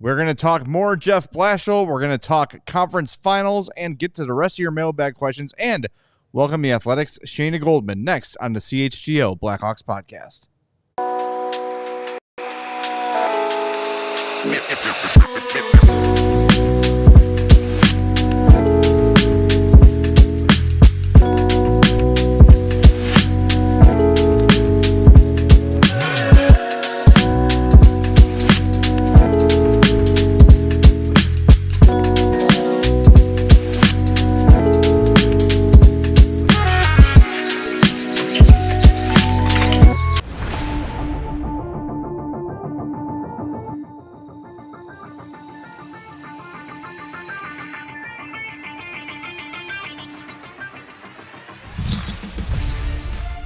We're going to talk more Jeff Blashill. We're going to talk conference finals and get to the rest of your mailbag questions and welcome the Athletics' Shayna Goldman next on the CHGO Blackhawks podcast.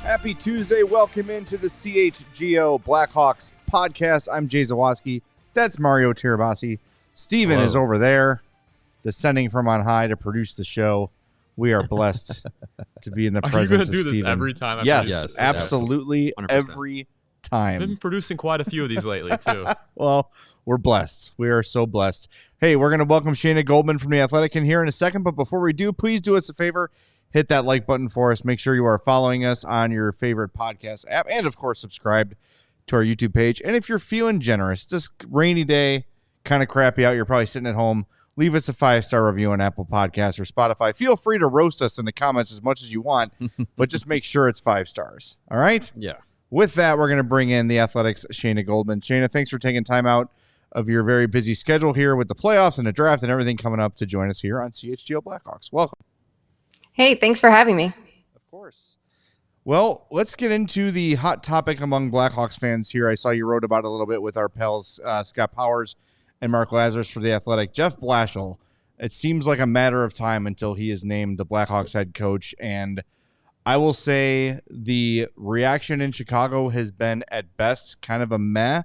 Happy Tuesday. Welcome into the CHGO Blackhawks podcast. I'm Jay Zawaski. That's Mario Tirabassi. Steven is over there, descending from on high to produce the show. We are blessed to be in the presence of Steven. Are you going to do this every time? Yes, absolutely 100%. Every time. I've been producing quite a few of these lately, too. Well, we're blessed. We are so blessed. Hey, we're going to welcome Shayna Goldman from The Athletic in here in a second, but before we do, please do us a favor. Hit that like button for us. Make sure you are following us on your favorite podcast app. And, of course, subscribe to our YouTube page. And if you're feeling generous, just rainy day, kind of crappy out, you're probably sitting at home, leave us a 5-star review on Apple Podcasts or Spotify. Feel free to roast us in the comments as much as you want, but just make sure it's 5 stars. All right? Yeah. With that, we're going to bring in the Athletics' Shayna Goldman. Shayna, thanks for taking time out of your very busy schedule here with the playoffs and the draft and everything coming up to join us here on CHGO Blackhawks. Welcome. Hey, thanks for having me. Of course. Well, let's get into the hot topic among Blackhawks fans here. I saw you wrote about it a little bit with our pals Scott Powers and Mark Lazarus for The Athletic. Jeff Blashill, it seems like a matter of time until he is named the Blackhawks head coach. And I will say the reaction in Chicago has been at best kind of a meh.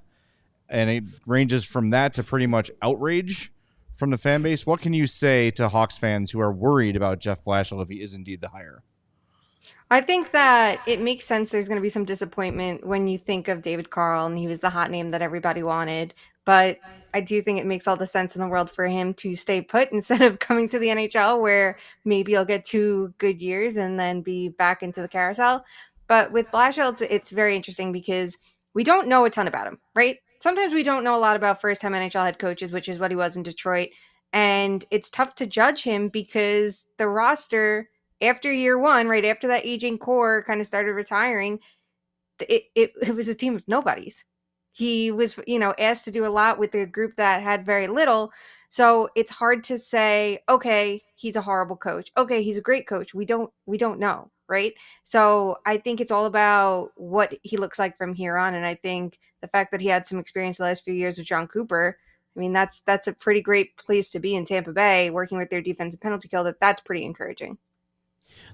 And it ranges from that to pretty much outrage from the fan base. What can you say to Hawks fans who are worried about Jeff Blashill if he is indeed the hire? I think that it makes sense there's going to be some disappointment when you think of David Carl and he was the hot name that everybody wanted. But I do think it makes all the sense in the world for him to stay put instead of coming to the NHL where maybe he'll get 2 good years and then be back into the carousel. But with Blashill, it's very interesting because we don't know a ton about him, right? Sometimes we don't know a lot about first-time NHL head coaches, which is what he was in Detroit. And it's tough to judge him because the roster, after year one, right after that aging core kind of started retiring, it was a team of nobodies. He was, asked to do a lot with a group that had very little. So it's hard to say, okay, he's a horrible coach. Okay, he's a great coach. We don't know, right? So I think it's all about what he looks like from here on. And I think the fact that he had some experience the last few years with John Cooper, I mean, that's a pretty great place to be in Tampa Bay, working with their defensive penalty kill. That's pretty encouraging.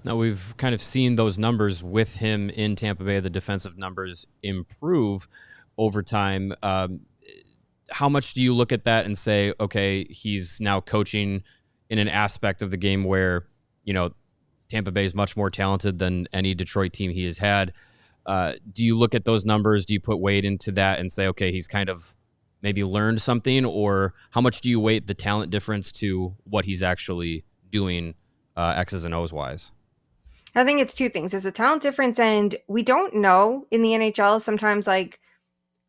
Now, we've kind of seen those numbers with him in Tampa Bay, the defensive numbers improve over time. How much do you look at that and say, okay, he's now coaching in an aspect of the game where, Tampa Bay is much more talented than any Detroit team he has had. Do you look at those numbers? Do you put weight into that and say, okay, he's kind of maybe learned something? Or how much do you weight the talent difference to what he's actually doing X's and O's wise? I think it's 2 things. It's a talent difference, and we don't know in the NHL sometimes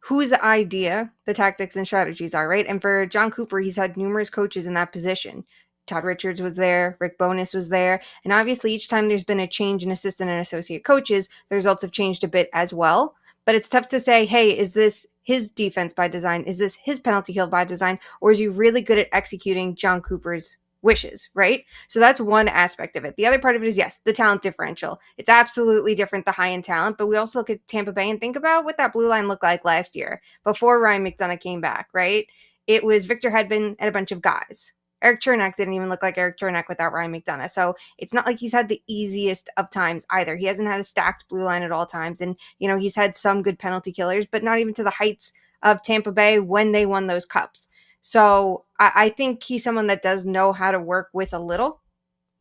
whose idea the tactics and strategies are, right? And for John Cooper, he's had numerous coaches in that position. Todd Richards was there, Rick Bowness was there, and obviously each time there's been a change in assistant and associate coaches, the results have changed a bit as well. But it's tough to say, hey, is this his defense by design? Is this his penalty kill by design? Or is he really good at executing John Cooper's wishes, right? So that's one aspect of it. The other part of it is, yes, the talent differential. It's absolutely different, the high-end talent, but we also look at Tampa Bay and think about what that blue line looked like last year before Ryan McDonough came back, right? It was Victor Hedman and a bunch of guys. Eric Chernak didn't even look like Eric Chernak without Ryan McDonough. So it's not like he's had the easiest of times either. He hasn't had a stacked blue line at all times. And, he's had some good penalty killers, but not even to the heights of Tampa Bay when they won those cups. So I think he's someone that does know how to work with a little.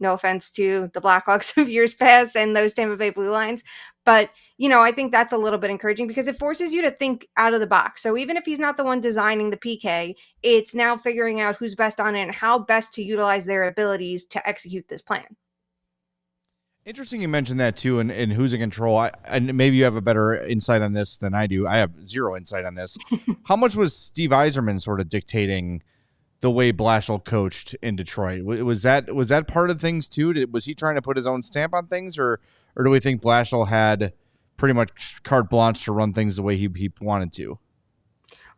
No offense to the Blackhawks of years past and those Tampa Bay blue lines. But, you know, I think that's a little bit encouraging because it forces you to think out of the box. So even if he's not the one designing the PK, it's now figuring out who's best on it and how best to utilize their abilities to execute this plan. Interesting you mentioned that too, and who's in control. And maybe you have a better insight on this than I do. I have zero insight on this. How much was Steve Yzerman sort of dictating the way Blashill coached in Detroit? Was that part of things too? Was he trying to put his own stamp on things, or do we think Blashill had pretty much carte blanche to run things the way he wanted to?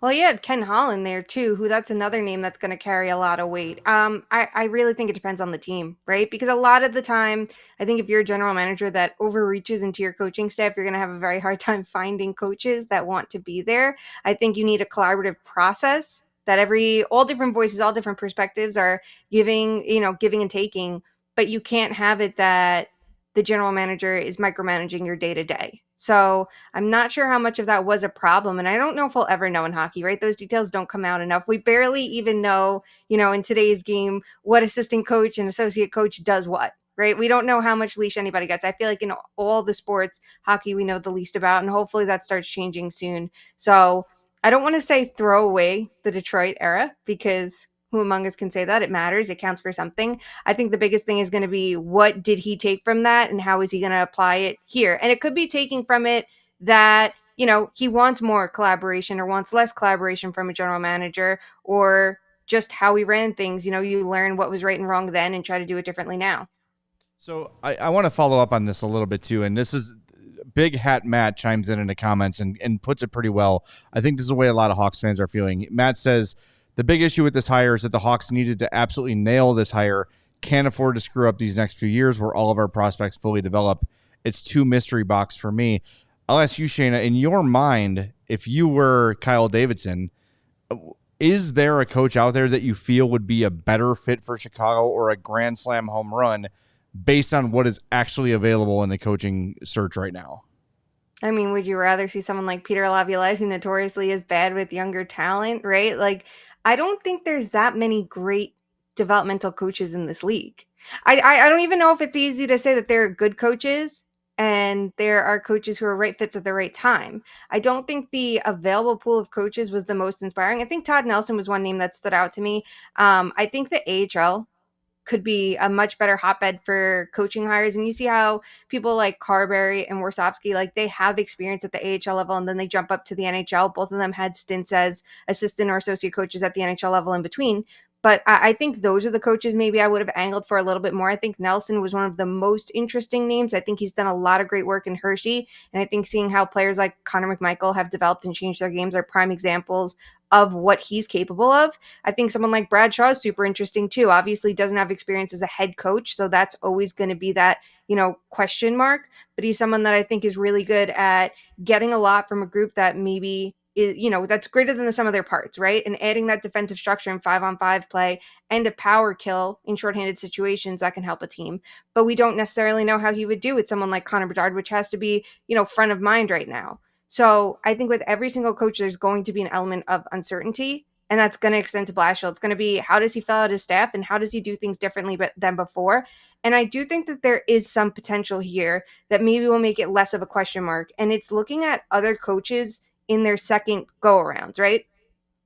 Well, he had Ken Holland there too, who that's another name that's going to carry a lot of weight. I really think it depends on the team, right? Because a lot of the time, I think if you're a general manager that overreaches into your coaching staff, you're going to have a very hard time finding coaches that want to be there. I think you need a collaborative process that all different voices, all different perspectives are giving and taking, but you can't have it that the general manager is micromanaging your day to day. So I'm not sure how much of that was a problem. And I don't know if we'll ever know in hockey, right? Those details don't come out enough. We barely even know, in today's game, what assistant coach and associate coach does what, right? We don't know how much leash anybody gets. I feel like in all the sports, hockey, we know the least about, and hopefully that starts changing soon. So I don't want to say throw away the Detroit era because who among us can say that? It matters. It counts for something. I think the biggest thing is going to be what did he take from that and how is he going to apply it here? And it could be taking from it that, he wants more collaboration or wants less collaboration from a general manager, or just how he ran things. You learn what was right and wrong then and try to do it differently now. So I want to follow up on this a little bit too. And this is Big Hat Matt chimes in the comments and puts it pretty well. I think this is the way a lot of Hawks fans are feeling. Matt says, the big issue with this hire is that the Hawks needed to absolutely nail this hire. Can't afford to screw up these next few years where all of our prospects fully develop. It's too mystery box for me. I'll ask you, Shayna, in your mind, if you were Kyle Davidson, is there a coach out there that you feel would be a better fit for Chicago or a grand slam home run based on what is actually available in the coaching search right now? I mean, would you rather see someone like Peter Laviolette, who notoriously is bad with younger talent, right? Like, I don't think there's that many great developmental coaches in this league. I don't even know if it's easy to say that there are good coaches and there are coaches who are right fits at the right time. I don't think the available pool of coaches was the most inspiring. I think Todd Nelson was one name that stood out to me. I think the AHL could be a much better hotbed for coaching hires. And you see how people like Carberry and Warsofsky, like they have experience at the AHL level and then they jump up to the NHL. Both of them had stints as assistant or associate coaches at the NHL level in between. But I think those are the coaches maybe I would have angled for a little bit more. I think Nelson was one of the most interesting names. I think he's done a lot of great work in Hershey. And I think seeing how players like Connor McMichael have developed and changed their games are prime examples of what he's capable of. I think someone like Brad Shaw is super interesting too. Obviously doesn't have experience as a head coach, so that's always going to be that, question mark. But he's someone that I think is really good at getting a lot from a group that maybe is, that's greater than the sum of their parts, right? And adding that defensive structure in 5-on-5 play and a power kill in shorthanded situations that can help a team. But we don't necessarily know how he would do with someone like Connor Bedard, which has to be, front of mind right now. So I think with every single coach, there's going to be an element of uncertainty, and that's going to extend to Blashill. It's going to be how does he fill out his staff and how does he do things differently than before? And I do think that there is some potential here that maybe will make it less of a question mark. And it's looking at other coaches in their second go-arounds, right?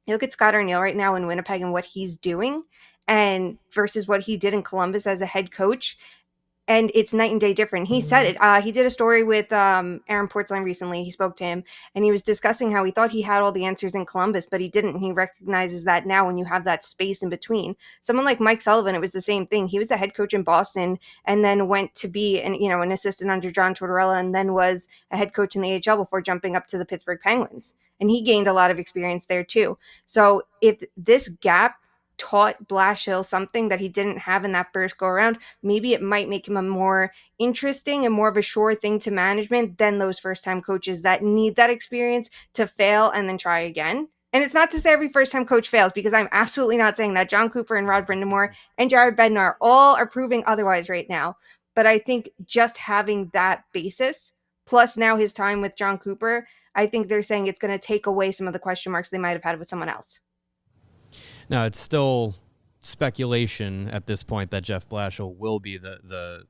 You look at Scott Arniel right now in Winnipeg and what he's doing and versus what he did in Columbus as a head coach. And it's night and day different. He said it. He did a story with Aaron Portzline recently. He spoke to him and he was discussing how he thought he had all the answers in Columbus, but he didn't. And he recognizes that now when you have that space in between. Someone like Mike Sullivan, it was the same thing. He was a head coach in Boston and then went to be an assistant under John Tortorella and then was a head coach in the AHL before jumping up to the Pittsburgh Penguins. And he gained a lot of experience there too. So if this gap taught Blashill something that he didn't have in that first go around, maybe it might make him a more interesting and more of a sure thing to management than those first time coaches that need that experience to fail and then try again. And it's not to say every first time coach fails, because I'm absolutely not saying that. John Cooper and Rod Brindamore and Jared Bednar all are proving otherwise right now. But I think just having that basis, plus now his time with John Cooper, I think they're saying it's going to take away some of the question marks they might have had with someone else. Now, it's still speculation at this point that Jeff Blashill will be the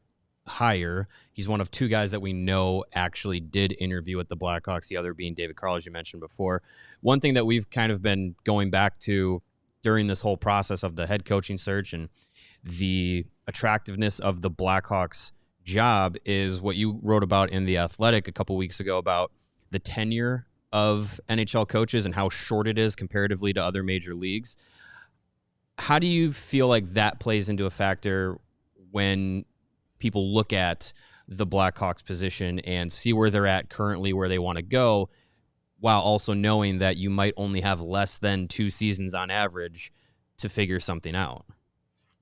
hire. He's one of two guys that we know actually did interview with the Blackhawks, the other being David Carl, as you mentioned before. One thing that we've kind of been going back to during this whole process of the head coaching search and the attractiveness of the Blackhawks job is what you wrote about in The Athletic a couple weeks ago about the tenure of NHL coaches and how short it is comparatively to other major leagues. How do you feel like that plays into a factor when people look at the Blackhawks position and see where they're at currently, where they want to go, while also knowing that you might only have less than 2 seasons on average to figure something out?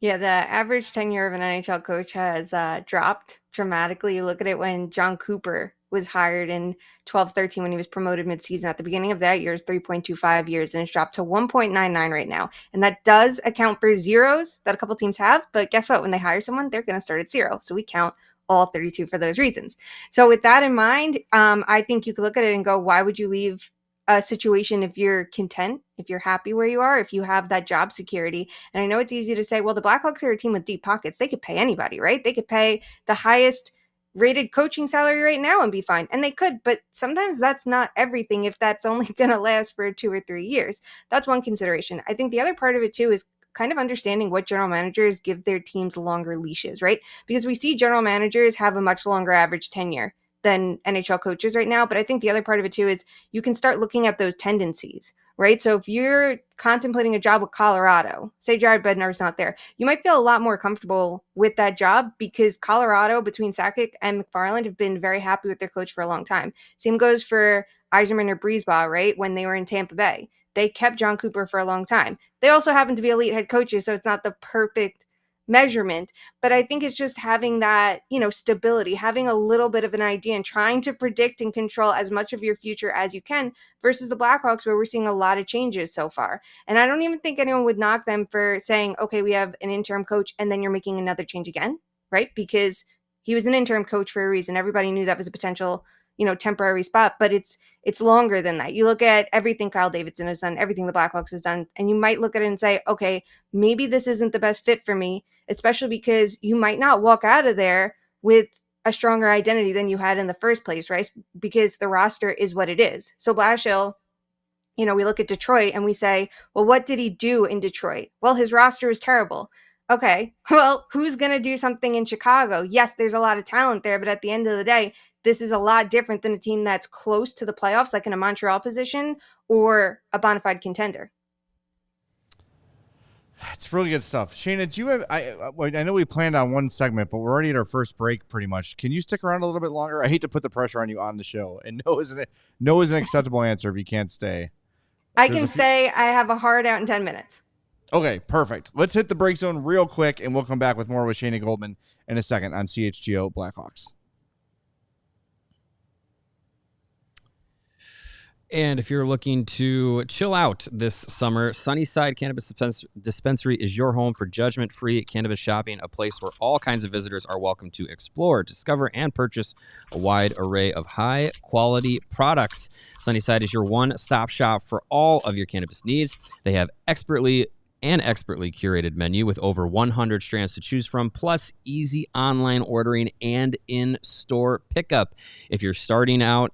Yeah, the average tenure of an NHL coach has dropped dramatically. You look at it when John Cooper was hired in 12-13 when he was promoted midseason. At the beginning of that year is 3.25 years, and it's dropped to 1.99 right now. And that does account for zeros that a couple teams have. But guess what? When they hire someone, they're going to start at 0. So we count all 32 for those reasons. So with that in mind, I think you could look at it and go, why would you leave a situation if you're content, if you're happy where you are, if you have that job security? And I know it's easy to say, well, the Blackhawks are a team with deep pockets. They could pay anybody, right? They could pay the highest rated coaching salary right now and be fine. And they could, but sometimes that's not everything if that's only going to last for 2 or 3 years. That's one consideration. I think the other part of it too is kind of understanding what general managers give their teams longer leashes, right? Because we see general managers have a much longer average tenure than NHL coaches right now. But I think the other part of it too is you can start looking at those tendencies, right? So if you're contemplating a job with Colorado, say Jared Bednar's not there, you might feel a lot more comfortable with that job because Colorado, between Sakic and McFarland, have been very happy with their coach for a long time. Same goes for Yzerman or Breezeball, right? When they were in Tampa Bay, they kept John Cooper for a long time. They also happen to be elite head coaches, so it's not the perfect measurement, but I think it's just having that, stability, having a little bit of an idea and trying to predict and control as much of your future as you can versus the Blackhawks, where we're seeing a lot of changes so far. And I don't even think anyone would knock them for saying, okay, we have an interim coach and then you're making another change again, right? Because he was an interim coach for a reason. Everybody knew that was a potential, temporary spot, but it's longer than that. You look at everything Kyle Davidson has done, everything the Blackhawks has done, and you might look at it and say, okay, maybe this isn't the best fit for me, especially because you might not walk out of there with a stronger identity than you had in the first place, right? Because the roster is what it is. So Blashill, we look at Detroit and we say, well, what did he do in Detroit? Well, his roster is terrible. Okay, well, who's going to do something in Chicago? Yes, there's a lot of talent there, but at the end of the day, this is a lot different than a team that's close to the playoffs, like in a Montreal position or a bona fide contender. It's really good stuff. Shayna, do you have, I know we planned on one segment, but we're already at our first break pretty much. Can you stick around a little bit longer? I hate to put the pressure on you on the show. And no is an acceptable answer if you can't stay. I can stay. I have a hard out in 10 minutes. Okay, perfect. Let's hit the break zone real quick, and we'll come back with more with Shayna Goldman in a second on CHGO Blackhawks. And if you're looking to chill out this summer, Sunnyside Cannabis Dispensary is your home for judgment-free cannabis shopping, a place where all kinds of visitors are welcome to explore, discover, and purchase a wide array of high-quality products. Sunnyside is your one-stop shop for all of your cannabis needs. They have expertly curated menu with over 100 strands to choose from, plus easy online ordering and in-store pickup. If you're starting out,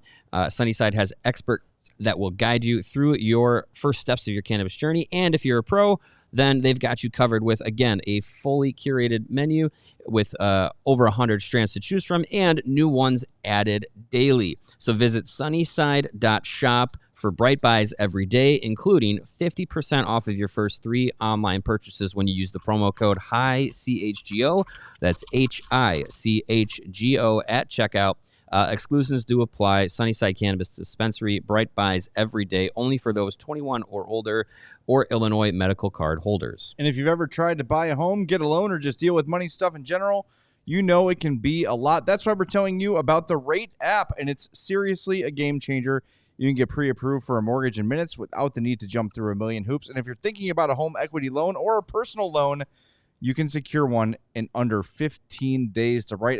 Sunnyside has experts that will guide you through your first steps of your cannabis journey. And if you're a pro, then they've got you covered with, again, a fully curated menu with over 100 strands to choose from and new ones added daily. So visit sunnyside.shop for bright buys every day, including 50% off of your first 3 online purchases when you use the promo code CHGO. That's HICHGO at checkout. Exclusions do apply. Sunnyside Cannabis Dispensary, bright buys every day, only for those 21 or older or Illinois medical card holders. And if you've ever tried to buy a home, get a loan, or just deal with money stuff in general, you know it can be a lot. That's why we're telling you about the Rate app, and it's seriously a game changer. You can get pre-approved for a mortgage in minutes without the need to jump through a million hoops. And if you're thinking about a home equity loan or a personal loan, you can secure one in under 15 days. The Rate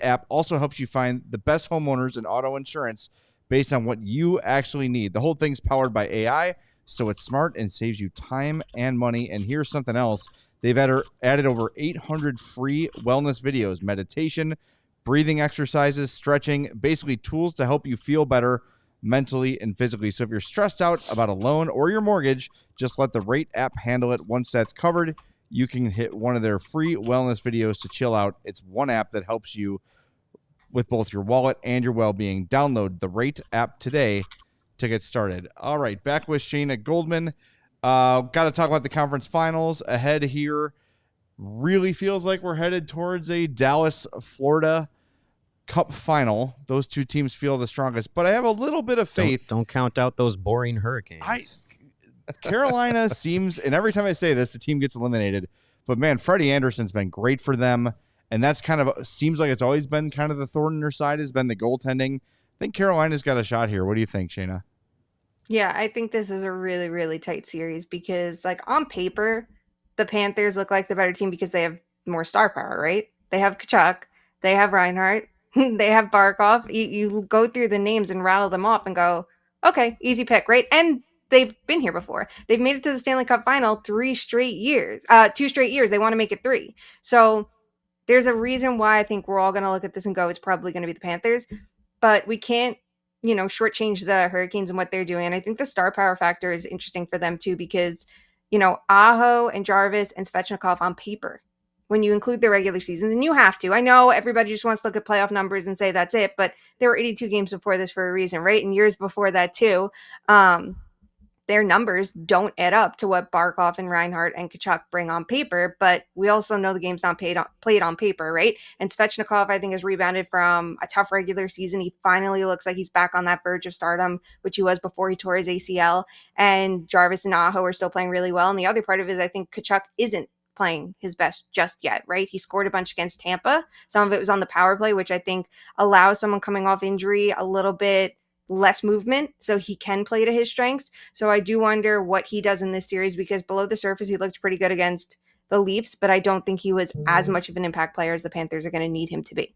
app also helps you find the best homeowners and auto insurance based on what you actually need. The whole thing's powered by AI, So it's smart and saves you time and money. And here's something else. They've added over 800 free wellness videos, meditation, breathing exercises, stretching, basically tools to help you feel better mentally and physically. So if you're stressed out about a loan or your mortgage, just let the Rate app handle it. Once that's covered, you can hit one of their free wellness videos to chill out. It's one app that helps you with both your wallet and your well-being. Download the Rate app today to get started. All right, back with Shayna Goldman. Got to talk about the conference finals ahead here. Really feels like we're headed towards a Dallas-Florida Cup final. Those two teams feel the strongest, but I have a little bit of faith. Don't count out those boring Hurricanes. Carolina seems, and every time I say this, the team gets eliminated. But man, Freddie Anderson's been great for them, and that's kind of seems like it's always been kind of the thorn in their side has been the goaltending. I think Carolina's got a shot here. What do you think, Shayna? Yeah, I think this is a really, really tight series because, like, on paper, the Panthers look like the better team because they have more star power, right? They have Kachuk, they have Reinhart, they have Barkov. You go through the names and rattle them off and go, okay, easy pick, right? And they've been here before. They've made it to the Stanley Cup final 2 straight years. They want to make it 3. So there's a reason why I think we're all going to look at this and go, it's probably going to be the Panthers. But we can't, shortchange the Hurricanes and what they're doing. And I think the star power factor is interesting for them too, because, Aho and Jarvis and Svechnikov on paper, when you include the regular seasons, and you have to, I know everybody just wants to look at playoff numbers and say that's it, but there were 82 games before this for a reason, right? And years before that too. Their numbers don't add up to what Barkov and Reinhart and Kachuk bring on paper, but we also know the game's not played on paper, right? And Svechnikov, I think, has rebounded from a tough regular season. He finally looks like he's back on that verge of stardom, which he was before he tore his ACL. And Jarvis and Aho are still playing really well. And the other part of it is I think Kachuk isn't playing his best just yet, right? He scored a bunch against Tampa. Some of it was on the power play, which I think allows someone coming off injury a little bit less movement so he can play to his strengths. So I do wonder what he does in this series because below the surface, he looked pretty good against the Leafs, but I don't think he was as much of an impact player as the Panthers are going to need him to be.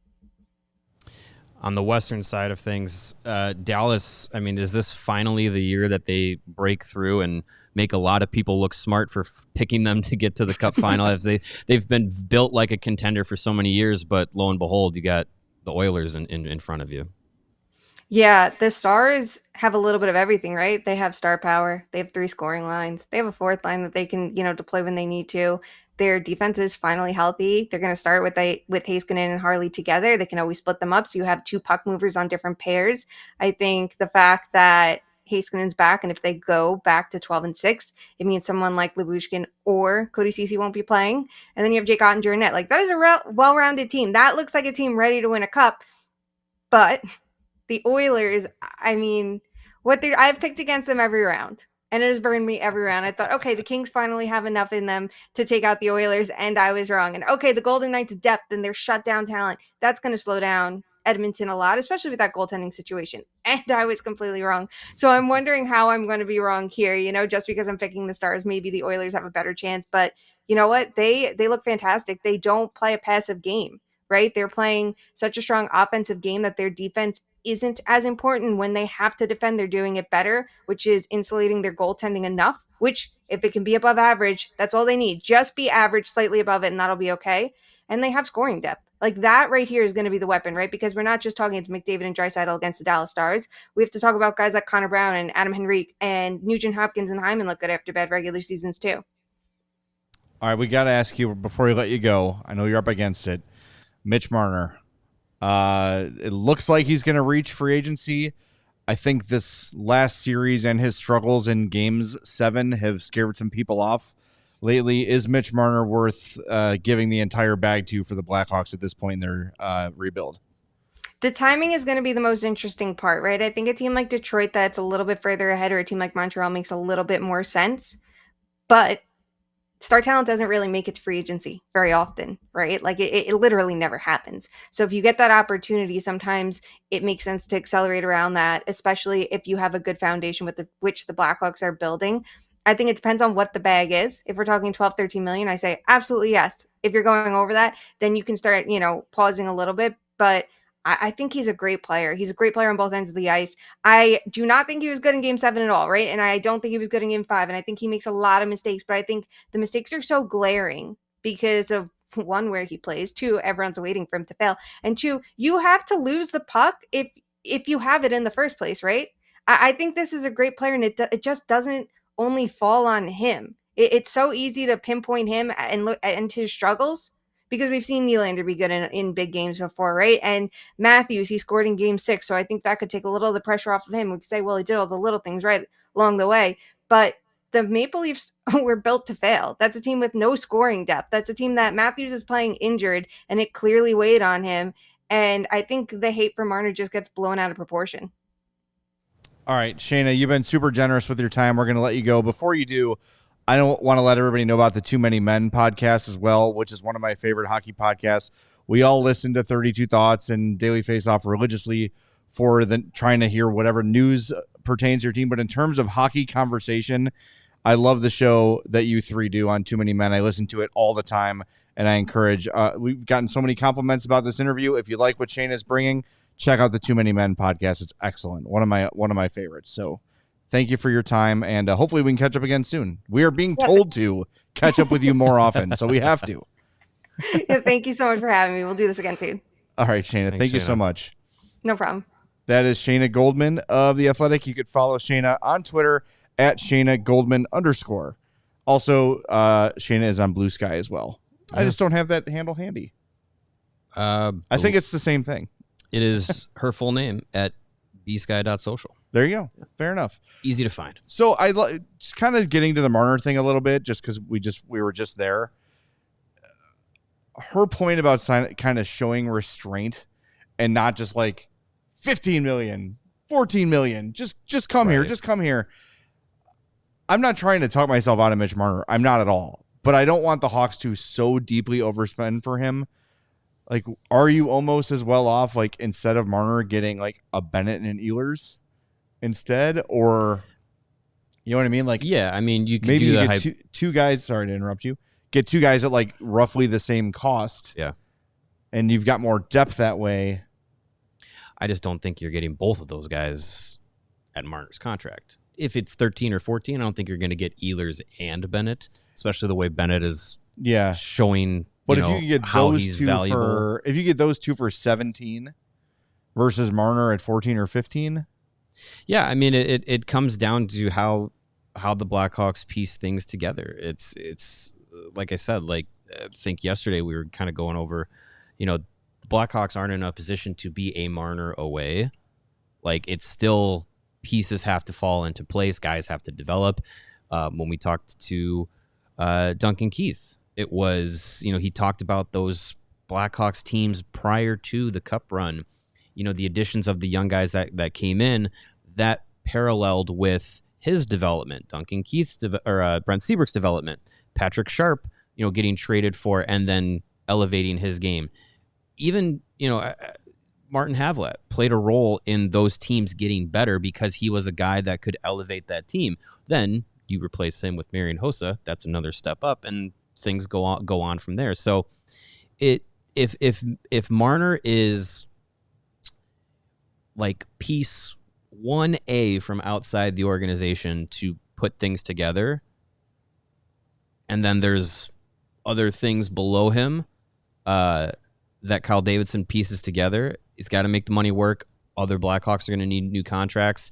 On the Western side of things, Dallas, I mean, is this finally the year that they break through and make a lot of people look smart for picking them to get to the Cup final? As they've been built like a contender for so many years, but lo and behold, you got the Oilers in front of you. Yeah, the Stars have a little bit of everything, right? They have star power. They have 3 scoring lines. They have a 4th line that they can, deploy when they need to. Their defense is finally healthy. They're going to start with Heiskanen and Harley together. They can always split them up, so you have 2 puck movers on different pairs. I think the fact that Heiskanen's back, and if they go back to 12-6, it means someone like Lyubushkin or Cody Ceci won't be playing. And then you have Jake Ottinger in net. Like, that is a well-rounded team. That looks like a team ready to win a cup, but the Oilers, I mean, I've picked against them every round, and it has burned me every round. I thought, okay, the Kings finally have enough in them to take out the Oilers, and I was wrong. And okay, the Golden Knights' depth and their shutdown talent, that's going to slow down Edmonton a lot, especially with that goaltending situation. And I was completely wrong. So I'm wondering how I'm going to be wrong here, just because I'm picking the Stars, maybe the Oilers have a better chance. But you know what? They look fantastic. They don't play a passive game, right? They're playing such a strong offensive game that their defense isn't as important. When they have to defend, they're doing it better, which is insulating their goaltending enough, which if it can be above average, that's all they need. Just be average, slightly above it, and that'll be okay. And they have scoring depth. Like, that right here is going to be the weapon, right? Because we're not just talking it's McDavid and Draisaitl against the Dallas Stars. We have to talk about guys like Connor Brown and Adam Henrique and Nugent Hopkins and Hyman look good after bad regular seasons too. All right, we got to ask you before we let you go. I know you're up against it. Mitch Marner. It looks like he's going to reach free agency. I think this last series and his struggles in games 7 have scared some people off lately. Is Mitch Marner worth giving the entire bag to for the Blackhawks at this point in their rebuild? The timing is going to be the most interesting part, right? I think a team like Detroit that's a little bit further ahead, or a team like Montreal, makes a little bit more sense. But star talent doesn't really make it to free agency very often, right? Like it literally never happens. So if you get that opportunity, sometimes it makes sense to accelerate around that, especially if you have a good foundation with which the Blackhawks are building. I think it depends on what the bag is. If we're talking 12, 13 million, I say absolutely yes. If you're going over that, then you can start, pausing a little bit. But I think he's a great player. He's a great player on both ends of the ice. I do not think he was good in Game 7 at all, right? And I don't think he was good in Game 5. And I think he makes a lot of mistakes. But I think the mistakes are so glaring because of, one, where he plays. 2, everyone's waiting for him to fail. And 2, you have to lose the puck if you have it in the first place, right? I think this is a great player, and it just doesn't only fall on him. It's so easy to pinpoint him and look and his struggles, because we've seen Nylander be good in big games before, right? And Matthews, he scored in Game 6, so I think that could take a little of the pressure off of him. We could say, well, he did all the little things right along the way. But the Maple Leafs were built to fail. That's a team with no scoring depth. That's a team that Matthews is playing injured, and it clearly weighed on him. And I think the hate for Marner just gets blown out of proportion. All right, Shayna, you've been super generous with your time. We're going to let you go. Before you do, I don't want to let everybody know about the Too Many Men podcast as well, which is one of my favorite hockey podcasts. We all listen to 32 Thoughts and Daily Faceoff religiously for trying to hear whatever news pertains to your team. But in terms of hockey conversation, I love the show that you three do on Too Many Men. I listen to it all the time, and I encourage. We've gotten so many compliments about this interview. If you like what Shayna's bringing, check out the Too Many Men podcast. It's excellent. One of my favorites. So thank you for your time, and hopefully we can catch up again soon. We are being told to catch up with you more often, so we have to. Yeah, thank you so much for having me. We'll do this again soon. All right, Shayna. Thank you so much. No problem. That is Shayna Goldman of The Athletic. You could follow Shayna on Twitter at Shayna Goldman _. Also, Shayna is on Blue Sky as well. Yeah. I just don't have that handle handy. I think it's the same thing. It is her full name at bsky.social. There you go. Fair enough. Easy to find. So I just kind of getting to the Marner thing a little bit, just because we were just there. Her point about kind of showing restraint and not just like 15 million, 14 million, just come here, just come here. I'm not trying to talk myself out of Mitch Marner. I'm not at all. But I don't want the Hawks to so deeply overspend for him. Like, are you almost as well off, like, instead of Marner getting like a Bennett and an Ehlers instead? Or, you know what I mean? Like, yeah, I mean, you could maybe do you the get two guys. Sorry to interrupt you. Get 2 guys at like roughly the same cost. Yeah. And you've got more depth that way. I just don't think you're getting both of those guys at Marner's contract. If it's 13 or 14, I don't think you're going to get Ehlers and Bennett, especially the way Bennett is showing. But if you get those two valuable. If you get those 2 for 17 versus Marner at 14 or 15. Yeah, I mean, it comes down to how the Blackhawks piece things together. It's like I said, like I think yesterday we were kind of going over, the Blackhawks aren't in a position to be a Marner away. Like, it's still pieces have to fall into place. Guys have to develop. When we talked to Duncan Keith, it was, he talked about those Blackhawks teams prior to the Cup run, the additions of the young guys that came in that paralleled with his development, Duncan Keith's Brent Seabrook's development, Patrick Sharp, getting traded for and then elevating his game. Even, Martin Havlat played a role in those teams getting better because he was a guy that could elevate that team. Then you replace him with Marian Hossa. That's another step up, and things go on from there. So if Marner is like piece 1A from outside the organization to put things together, and then there's other things below him that Kyle Davidson pieces together, he's got to make the money work. Other Blackhawks are going to need new contracts,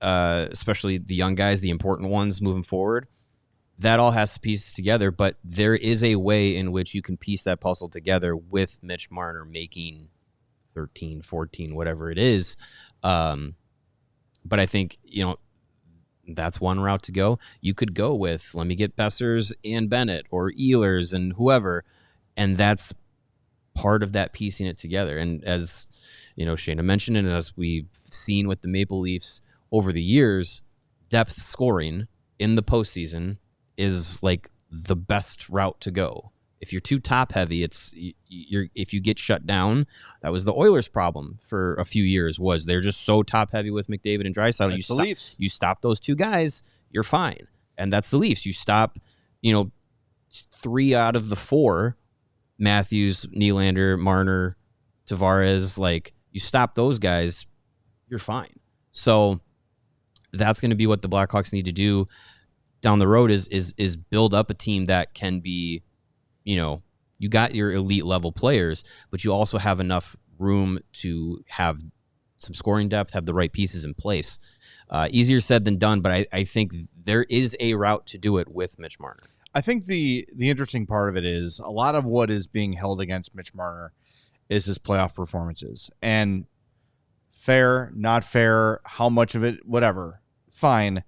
especially the young guys, the important ones moving forward. That all has to piece together, but there is a way in which you can piece that puzzle together with Mitch Marner making 13, 14, whatever it is. But I think, that's one route to go. You could go with, let me get Bessers and Bennett or Ehlers and whoever, and that's part of that piecing it together. And as, Shayna mentioned, and as we've seen with the Maple Leafs over the years, depth scoring in the postseason is like the best route to go. If you're too top heavy, if you get shut down. That was the Oilers' problem for a few years, was they're just so top heavy with McDavid and Draisaitl. You stop those 2 guys, you're fine. And that's the Leafs. You stop, 3 out of the 4, Matthews, Nylander, Marner, Tavares, like You stop those guys, you're fine. So that's going to be what the Blackhawks need to do down the road is build up a team that can be, you got your elite level players, but you also have enough room to have some scoring depth, have the right pieces in place. Easier said than done, but I think there is a route to do it with Mitch Marner. I think the interesting part of it is a lot of what is being held against Mitch Marner is his playoff performances. And fair, not fair, how much of it, whatever, fine.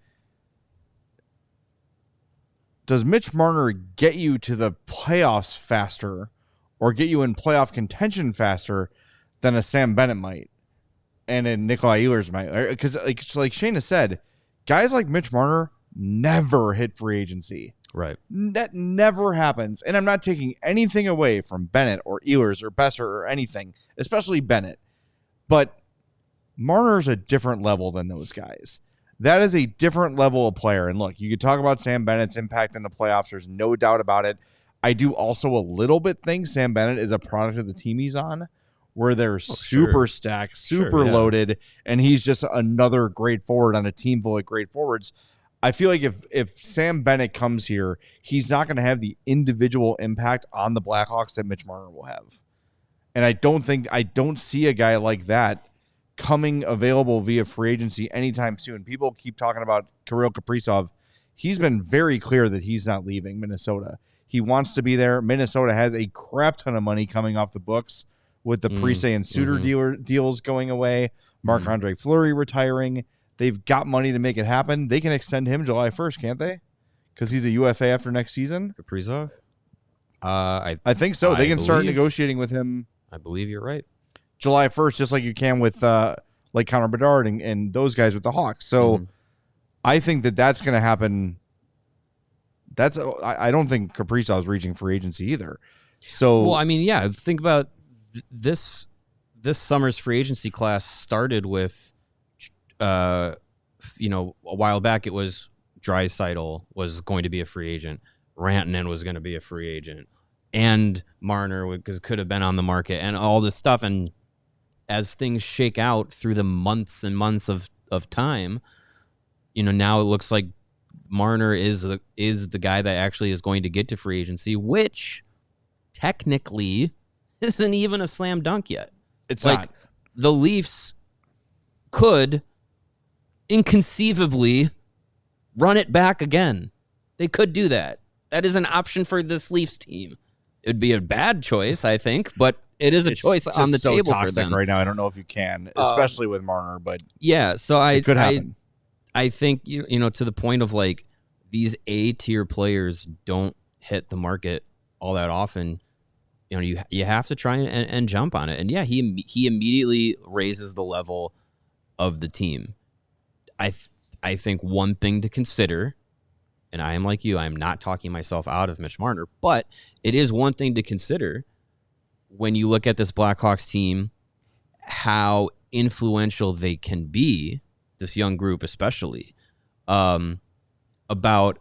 Does Mitch Marner get you to the playoffs faster or get you in playoff contention faster than a Sam Bennett might and a Nikolai Ehlers might? Because like Shayna said, guys like Mitch Marner never hit free agency. Right. That never happens. And I'm not taking anything away from Bennett or Ehlers or Besser or anything, especially Bennett. But Marner's a different level than those guys. That is a different level of player. And look, you could talk about Sam Bennett's impact in the playoffs. There's no doubt about it. I do also a little bit think Sam Bennett is a product of the team he's on, where they're super stacked, super loaded, and he's just another great forward on a team full of great forwards. I feel like if Sam Bennett comes here, he's not going to have the individual impact on the Blackhawks that Mitch Marner will have. And I don't see a guy like that coming available via free agency anytime soon. People keep talking about Kirill Kaprizov. He's been very clear that he's not leaving Minnesota. He wants to be there. Minnesota has a crap ton of money coming off the books with the Parise and Suter deals going away, Marc-Andre Fleury retiring. They've got money to make it happen. They can extend him July 1st, can't they? Because he's a UFA after next season. Kaprizov? I think so. They can start negotiating with him. I believe you're right. July 1st, just like you can with like Connor Bedard and those guys with the Hawks. So I think that's going to happen. I don't think Kaprizov is reaching free agency either. So well, I mean, yeah, think about this summer's free agency class started with, a while back it was Draisaitl was going to be a free agent, Rantanen was going to be a free agent, and Marner could have been on the market, and all this stuff. And as things shake out through the months and months of time, now it looks like Marner is the guy that actually is going to get to free agency, which technically isn't even a slam dunk yet. It's like not. The Leafs could inconceivably run it back again. They could do that. That is an option for this Leafs team. It would be a bad choice, I think, but it is a choice on the table for them right now. I don't know if you can, especially with Marner, but yeah. So it could happen. I think to the point of like these A-tier players don't hit the market all that often. You have to try and jump on it. And yeah, he immediately raises the level of the team. I think one thing to consider, and I am like you, I'm not talking myself out of Mitch Marner, but it is one thing to consider when you look at this Blackhawks team, how influential they can be, this young group especially, about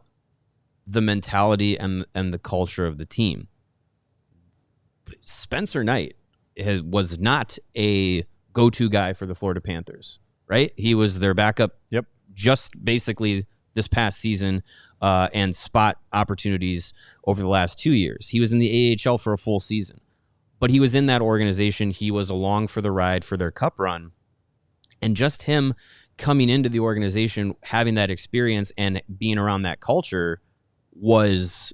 the mentality and the culture of the team. Spencer Knight was not a go-to guy for the Florida Panthers, right? He was their backup just basically this past season and spot opportunities over the last 2 years. He was in the AHL for a full season, but he was in that organization. He was along for the ride for their cup run. And just him coming into the organization, having that experience and being around that culture was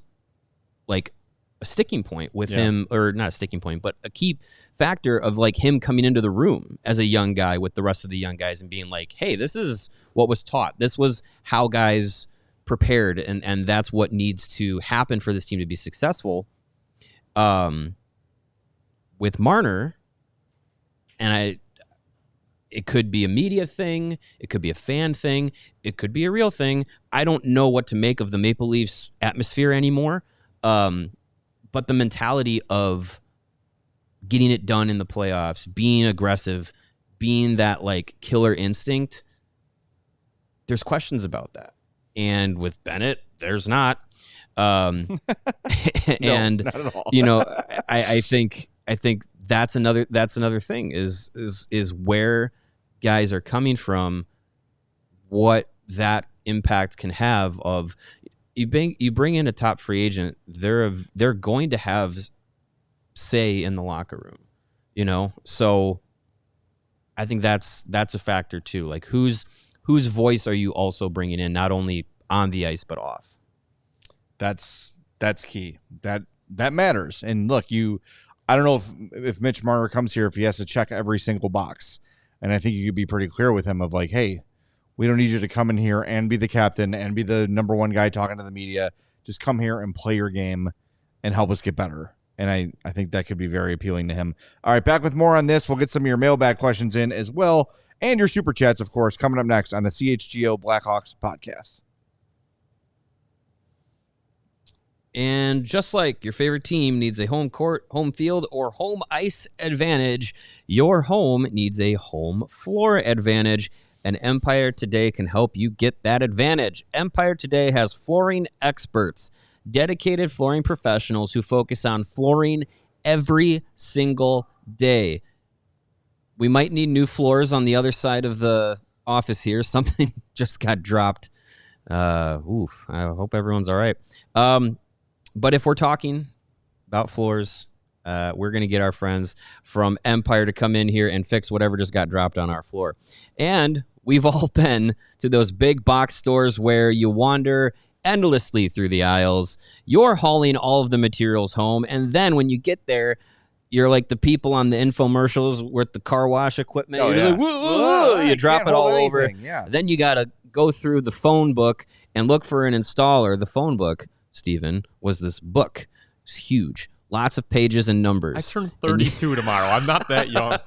like a sticking point with him, or not a sticking point, but a key factor of like him coming into the room as a young guy with the rest of the young guys and being like, hey, this is what was taught. This was how guys prepared. And that's what needs to happen for this team to be successful. With Marner, and it could be a media thing. It could be a fan thing. It could be a real thing. I don't know what to make of the Maple Leafs atmosphere anymore. But the mentality of getting it done in the playoffs, being aggressive, being that like killer instinct, there's questions about that. And with Bennett, there's not. And not at all. I think that's another thing is where guys are coming from, what that impact can have. Of you bring in a top free agent, they're going to have say in the locker room, So I think that's a factor too. Like whose voice are you also bringing in, not only on the ice but off? That's key. That matters. And look, I don't know if Mitch Marner comes here, if he has to check every single box. And I think you could be pretty clear with him of like, hey, we don't need you to come in here and be the captain and be the number one guy talking to the media. Just come here and play your game and help us get better. And I think that could be very appealing to him. All right, back with more on this. We'll get some of your mailbag questions in as well, and your super chats, of course, coming up next on the CHGO Blackhawks podcast. And just like your favorite team needs a home court, home field, or home ice advantage, your home needs a home floor advantage. And Empire Today can help you get that advantage. Empire Today has flooring experts, dedicated flooring professionals who focus on flooring every single day. We might need new floors on the other side of the office here. Something just got dropped. I hope everyone's all right. But if we're talking about floors, we're going to get our friends from Empire to come in here and fix whatever just got dropped on our floor. And we've all been to those big box stores where you wander endlessly through the aisles. You're hauling all of the materials home, and then when you get there, you're like the people on the infomercials with the car wash equipment. Oh, You're yeah. like, whoa, you drop it all over. Yeah. Then you got to go through the phone book and look for an installer. The phone book, Stephen, was this book. It's huge. Lots of pages and numbers. I turn 32 tomorrow. I'm not that young.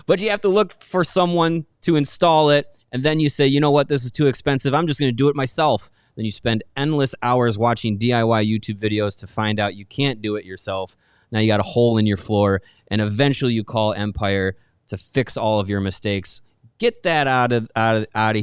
But you have to look for someone to install it, and then you say, you know what, this is too expensive. I'm just going to do it myself. Then you spend endless hours watching DIY YouTube videos to find out you can't do it yourself. Now you got a hole in your floor, and eventually you call Empire to fix all of your mistakes. Get that out of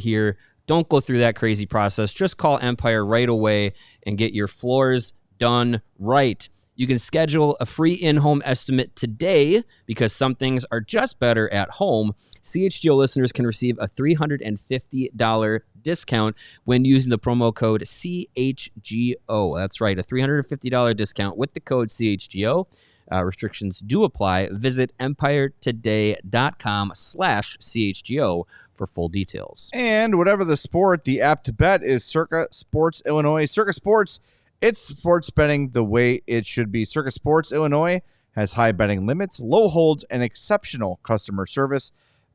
here. Don't go through that crazy process. Just call Empire right away and get your floors done right. You can schedule a free in-home estimate today because some things are just better at home. CHGO listeners can receive a $350 discount when using the promo code CHGO. That's right, a $350 discount with the code CHGO. Restrictions do apply. Visit empiretoday.com/CHGO for full details. And whatever the sport, the app to bet is CIRCA Sports Illinois. CIRCA Sports, it's sports betting the way it should be. CIRCA Sports Illinois has high betting limits, low holds, and exceptional customer service.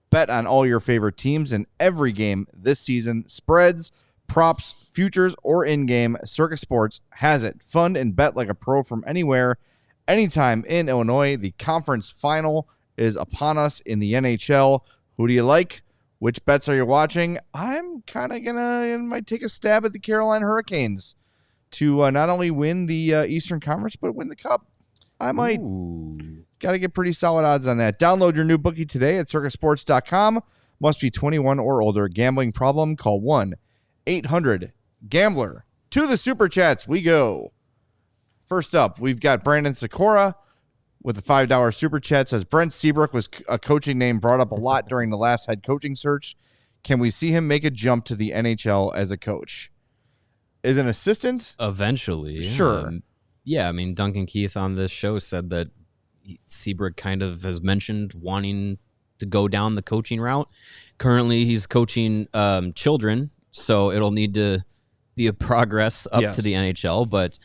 Bet on all your favorite teams in every game this season. Spreads, props, futures, or in-game, CIRCA Sports has it. Fund and bet like a pro from anywhere, anytime in Illinois. The conference final is upon us in the NHL. Who do you like? Which bets are you watching? I'm kind of might take a stab at the Carolina Hurricanes to not only win the Eastern Conference, but win the Cup. I might. Got to get pretty solid odds on that. Download your new bookie today at circasports.com. Must be 21 or older. Gambling problem? Call 1-800-GAMBLER. To the Super Chats we go. First up, we've got Brandon Sikora with a $5 Super Chat. Says Brent Seabrook was a coaching name brought up a lot during the last head coaching search. Can we see him make a jump to the NHL as a coach? Is an assistant? Eventually. Sure. Yeah, I mean, Duncan Keith on this show said that Seabrook kind of has mentioned wanting to go down the coaching route. Currently, he's coaching children, so it'll need to be a progress up to the NHL. But,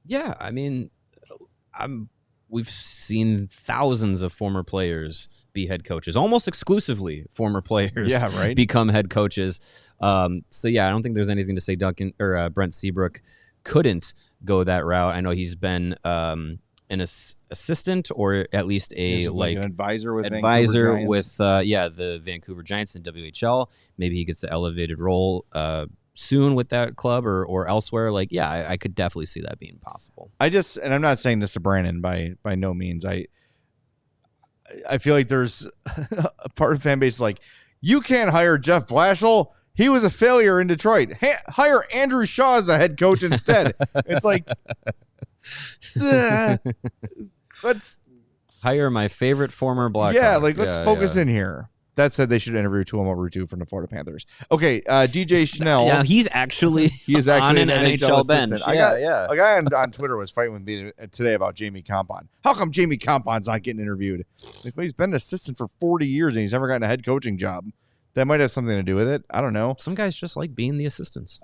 yeah, I mean, we've seen thousands of former players be head coaches, almost exclusively former players become head coaches. So, yeah, I don't think there's anything to say Brent Seabrook couldn't go that route. I know he's been an assistant or at least an advisor with the Vancouver Giants in WHL. Maybe he gets the elevated role soon with that club or elsewhere. I could definitely see that being possible. And I'm not saying this to Brandon by no means. I feel like there's a part of the fan base like, you can't hire Jeff Blashill. He was a failure in Detroit. Hire Andrew Shaw as a head coach instead. It's like, let's hire my favorite former Blackhawk. Yeah, like let's focus in here. That said, they should interview Tuomo Ruutu from the Florida Panthers. Okay, DJ Schnell. Yeah, he's actually on an NHL bench. Assistant. A guy on Twitter was fighting with me today about Jamie Compon. How come Jamie Compon's not getting interviewed? Like, well, he's been an assistant for 40 years and he's never gotten a head coaching job. That might have something to do with it. I don't know. Some guys just like being the assistants.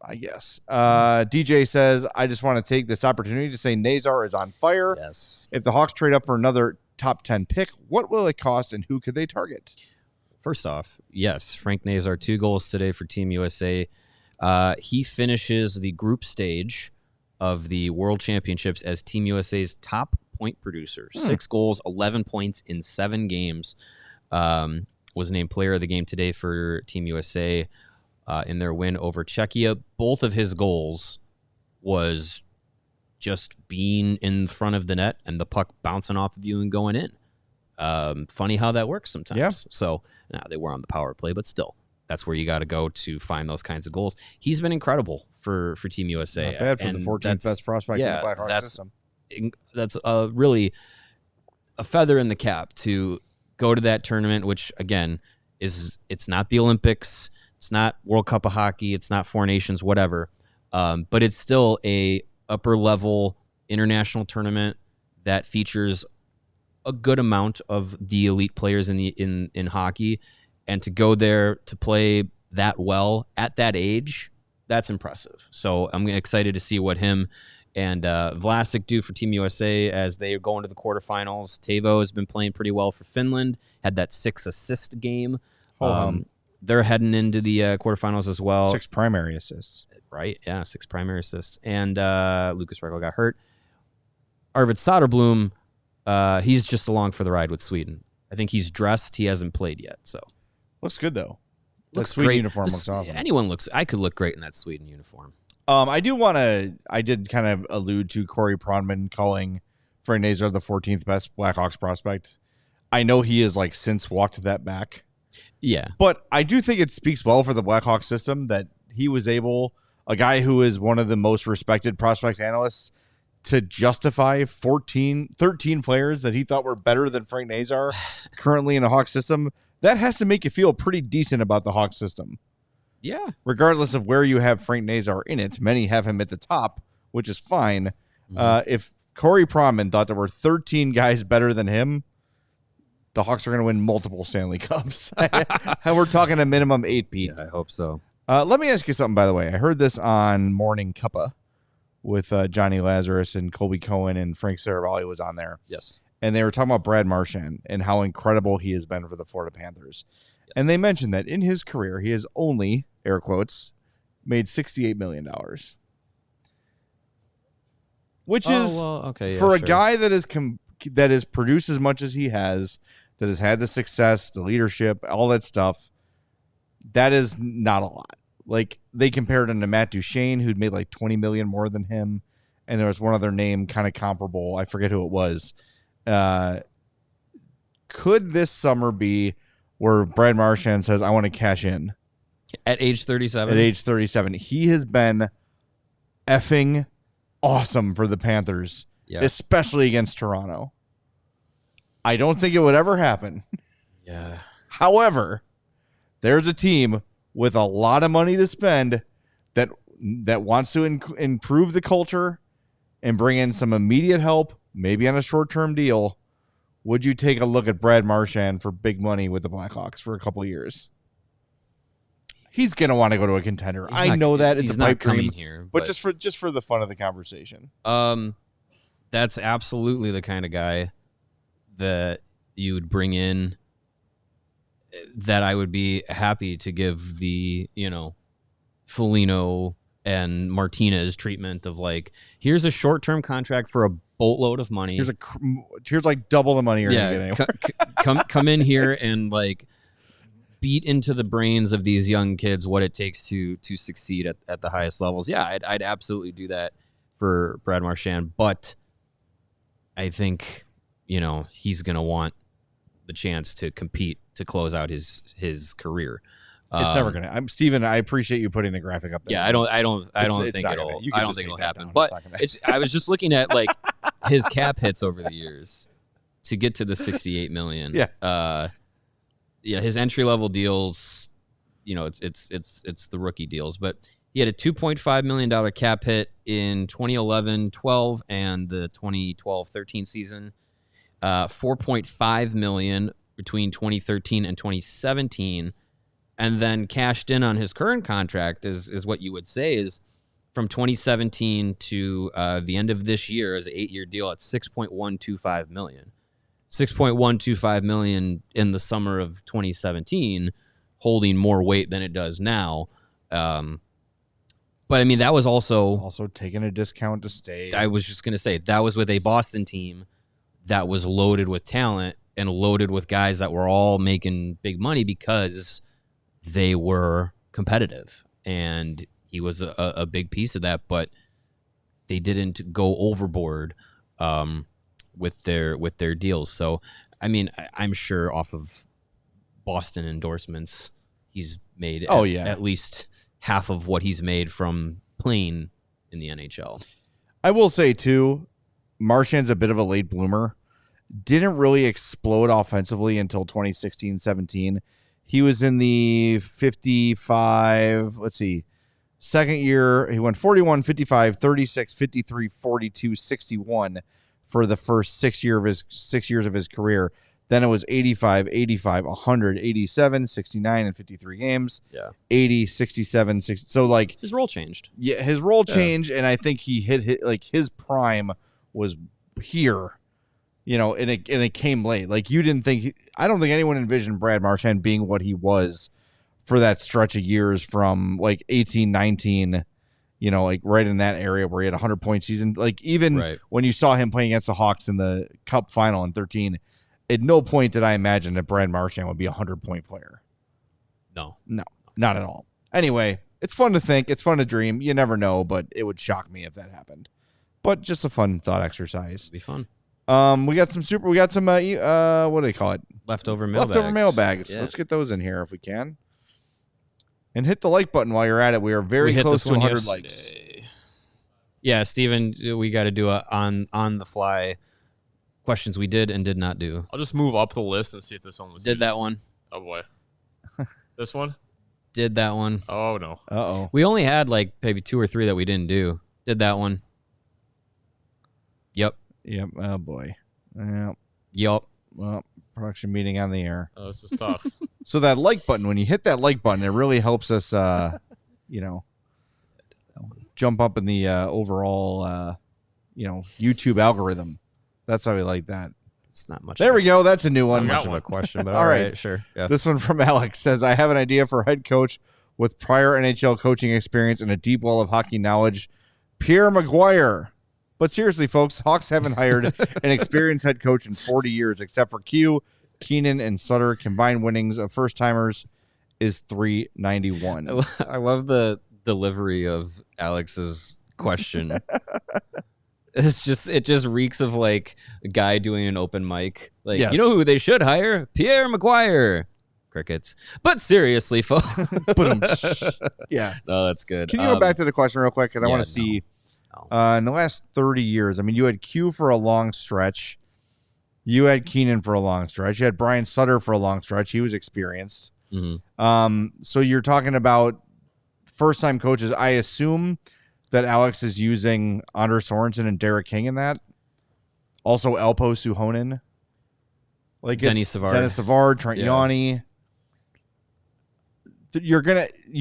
I guess. DJ says, I just want to take this opportunity to say Nazar is on fire. Yes. If the Hawks trade up for another top 10 pick, what will it cost and who could they target? First off, yes, Frank Nazar, 2 goals today for Team USA. He finishes the group stage of the World Championships as Team USA's top point producer. 6 goals, 11 points in 7 games. Was named player of the game today for Team USA in their win over Czechia. Both of his goals was just being in front of the net and the puck bouncing off of you and going in. Funny how that works sometimes. Yeah. So now they were on the power play, but still, that's where you got to go to find those kinds of goals. He's been incredible for Team USA. Not bad for the 14th best prospect in the Blackhawks system. That's really a feather in the cap to go to that tournament, which again it's not the Olympics, it's not World Cup of Hockey, it's not Four Nations, whatever. But it's still a upper level international tournament that features a good amount of the elite players in hockey, and to go there to play that well at that age, that's impressive. So I'm excited to see what him and Vlasic do for Team USA as they go into the quarterfinals. Teuvo has been playing pretty well for Finland, had that 6-assist game. They're heading into the quarterfinals as well. 6 primary assists. Right, yeah, 6 primary assists. And Lucas Reichel got hurt. Arvid Soderblom, he's just along for the ride with Sweden. I think he's dressed. He hasn't played yet. So looks good though. Looks the Sweden great. uniform looks awesome. I could look great in that Sweden uniform. I did kind of allude to Corey Pronman calling Frank Nazar the 14th best Blackhawks prospect. I know he has like since walked that back. Yeah. But I do think it speaks well for the Blackhawks system that he was able, a guy who is one of the most respected prospect analysts, to justify 13 players that he thought were better than Frank Nazar currently in a Hawks system. That has to make you feel pretty decent about the Hawks system. Yeah. Regardless of where you have Frank Nazar in it. Many have him at the top, which is fine. If Corey Pronman thought there were 13 guys better than him, the Hawks are going to win multiple Stanley Cups. And we're talking a minimum 8, Pete. Yeah, I hope so. Let me ask you something, by the way. I heard this on Morning Cuppa with Johnny Lazarus and Colby Cohen, and Frank Saravalli was on there. Yes. And they were talking about Brad Marchand and how incredible he has been for the Florida Panthers. Yes. And they mentioned that in his career, he has only, air quotes, made $68 million. Which is, for a guy that has produced as much as he has, that has had the success, the leadership, all that stuff, that is not a lot. Like, they compared him to Matt Duchene, who'd made like $20 million more than him. And there was one other name kind of comparable. I forget who it was. Could this summer be where Brad Marchand says, I want to cash in? At age 37? At age 37. He has been effing awesome for the Panthers, especially against Toronto. I don't think it would ever happen. Yeah. However, there's a team with a lot of money to spend that wants to improve the culture and bring in some immediate help, maybe on a short-term deal. Would you take a look at Brad Marchand for big money with the Blackhawks for a couple of years? He's going to want to go to a contender. I know that it's a pipe dream here, but just for the fun of the conversation. That's absolutely the kind of guy that you would bring in, that I would be happy to give the, Foligno and Martinez treatment of like, here's a short-term contract for a boatload of money. Here's like double the money you're going to get anywhere. come in here and like beat into the brains of these young kids what it takes to succeed at the highest levels. Yeah, I'd absolutely do that for Brad Marchand, but I think, he's going to want the chance to compete to close out his career. It's never gonna. I'm Steven. I appreciate you putting the graphic up there. Yeah, I don't think it'll happen. But I was just looking at like his cap hits over the years to get to the $68 million. Yeah. His entry level deals, it's the rookie deals, but he had a $2.5 million cap hit in 2011-12 and the 2012-13 season. $4.5 million between 2013 and 2017, and then cashed in on his current contract is what you would say is from 2017 to the end of this year as an 8-year deal at $6.125 million. $6.125 million in the summer of 2017, holding more weight than it does now. But I mean, that was also taking a discount to stay. I was just going to say that was with a Boston team that was loaded with talent and loaded with guys that were all making big money because they were competitive. And he was a big piece of that, but they didn't go overboard with their deals. So, I mean, I'm sure off of Boston endorsements, he's made at least half of what he's made from playing in the NHL. I will say, too, Marchand's a bit of a late bloomer. Didn't really explode offensively until 2016-17. He was in the 55, second year. He went 41, 55, 36, 53, 42, 61 for the first 6 years of his career. Then it was 85, 85, 100, 87, 69 in 53 games. Yeah. 80, 67, 60. So, like, his role changed. Yeah, his role changed, and I think he hit like his prime was here, and it came late. Like, I don't think anyone envisioned Brad Marchand being what he was for that stretch of years from like 18, 19, like right in that area where he had a 100-point season. Like, even when you saw him playing against the Hawks in the Cup final in 13, at no point did I imagine that Brad Marchand would be a 100-point player. No, not at all. Anyway, it's fun to think. It's fun to dream. You never know, but it would shock me if that happened. But just a fun thought exercise. It'd be fun. We got some what do they call it? Leftover mailbags. Yeah. Let's get those in here if we can. And hit the like button while you're at it. We are very close to 100 likes. Yeah, Steven, we got to do a on the fly questions we did and did not do. I'll just move up the list and see if this one was Did used. That one. Oh, boy. This one? Did that one. Oh, no. Uh-oh. We only had like maybe 2 or 3 that we didn't do. Did that one. Yep. Oh, boy. Yep. Well, production meeting on the air. Oh, this is tough. So that like button, when you hit that like button, it really helps us, jump up in the overall, YouTube algorithm. That's how we like that. It's not much. There we go. That's a new one. Not much of a question, but all right, sure. Yeah. This one from Alex says, I have an idea for a head coach with prior NHL coaching experience and a deep well of hockey knowledge, Pierre Maguire. But seriously, folks, Hawks haven't hired an experienced head coach in 40 years, except for Q, Keenan, and Sutter. Combined winnings of first-timers is 391. I love the delivery of Alex's question. It just reeks of like a guy doing an open mic. Like, yes. You know who they should hire? Pierre Maguire. Crickets. But seriously, folks. Yeah. No, that's good. Can you go back to the question real quick? Because I want to see in the last 30 years, I mean, you had Q for a long stretch. You had Keenan for a long stretch. You had Brian Sutter for a long stretch. He was experienced. Mm-hmm. So you're talking about first-time coaches. I assume that Alex is using Anders Sorensen and Derek King in that. Also, Alpo Suhonen. Like Dennis Savard, Trent Yanni. You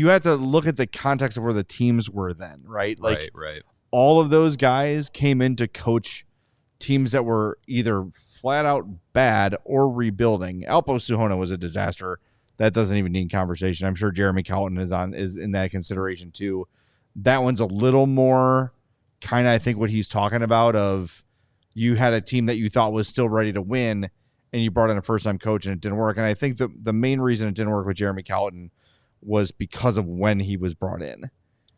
have to look at the context of where the teams were then, right? Like, right. All of those guys came in to coach teams that were either flat out bad or rebuilding. Alpo Suhonen was a disaster. That doesn't even need conversation. I'm sure Jeremy Colton is in that consideration too. That one's a little more kind of, I think, what he's talking about of you had a team that you thought was still ready to win and you brought in a first-time coach and it didn't work. And I think the main reason it didn't work with Jeremy Colton was because of when he was brought in.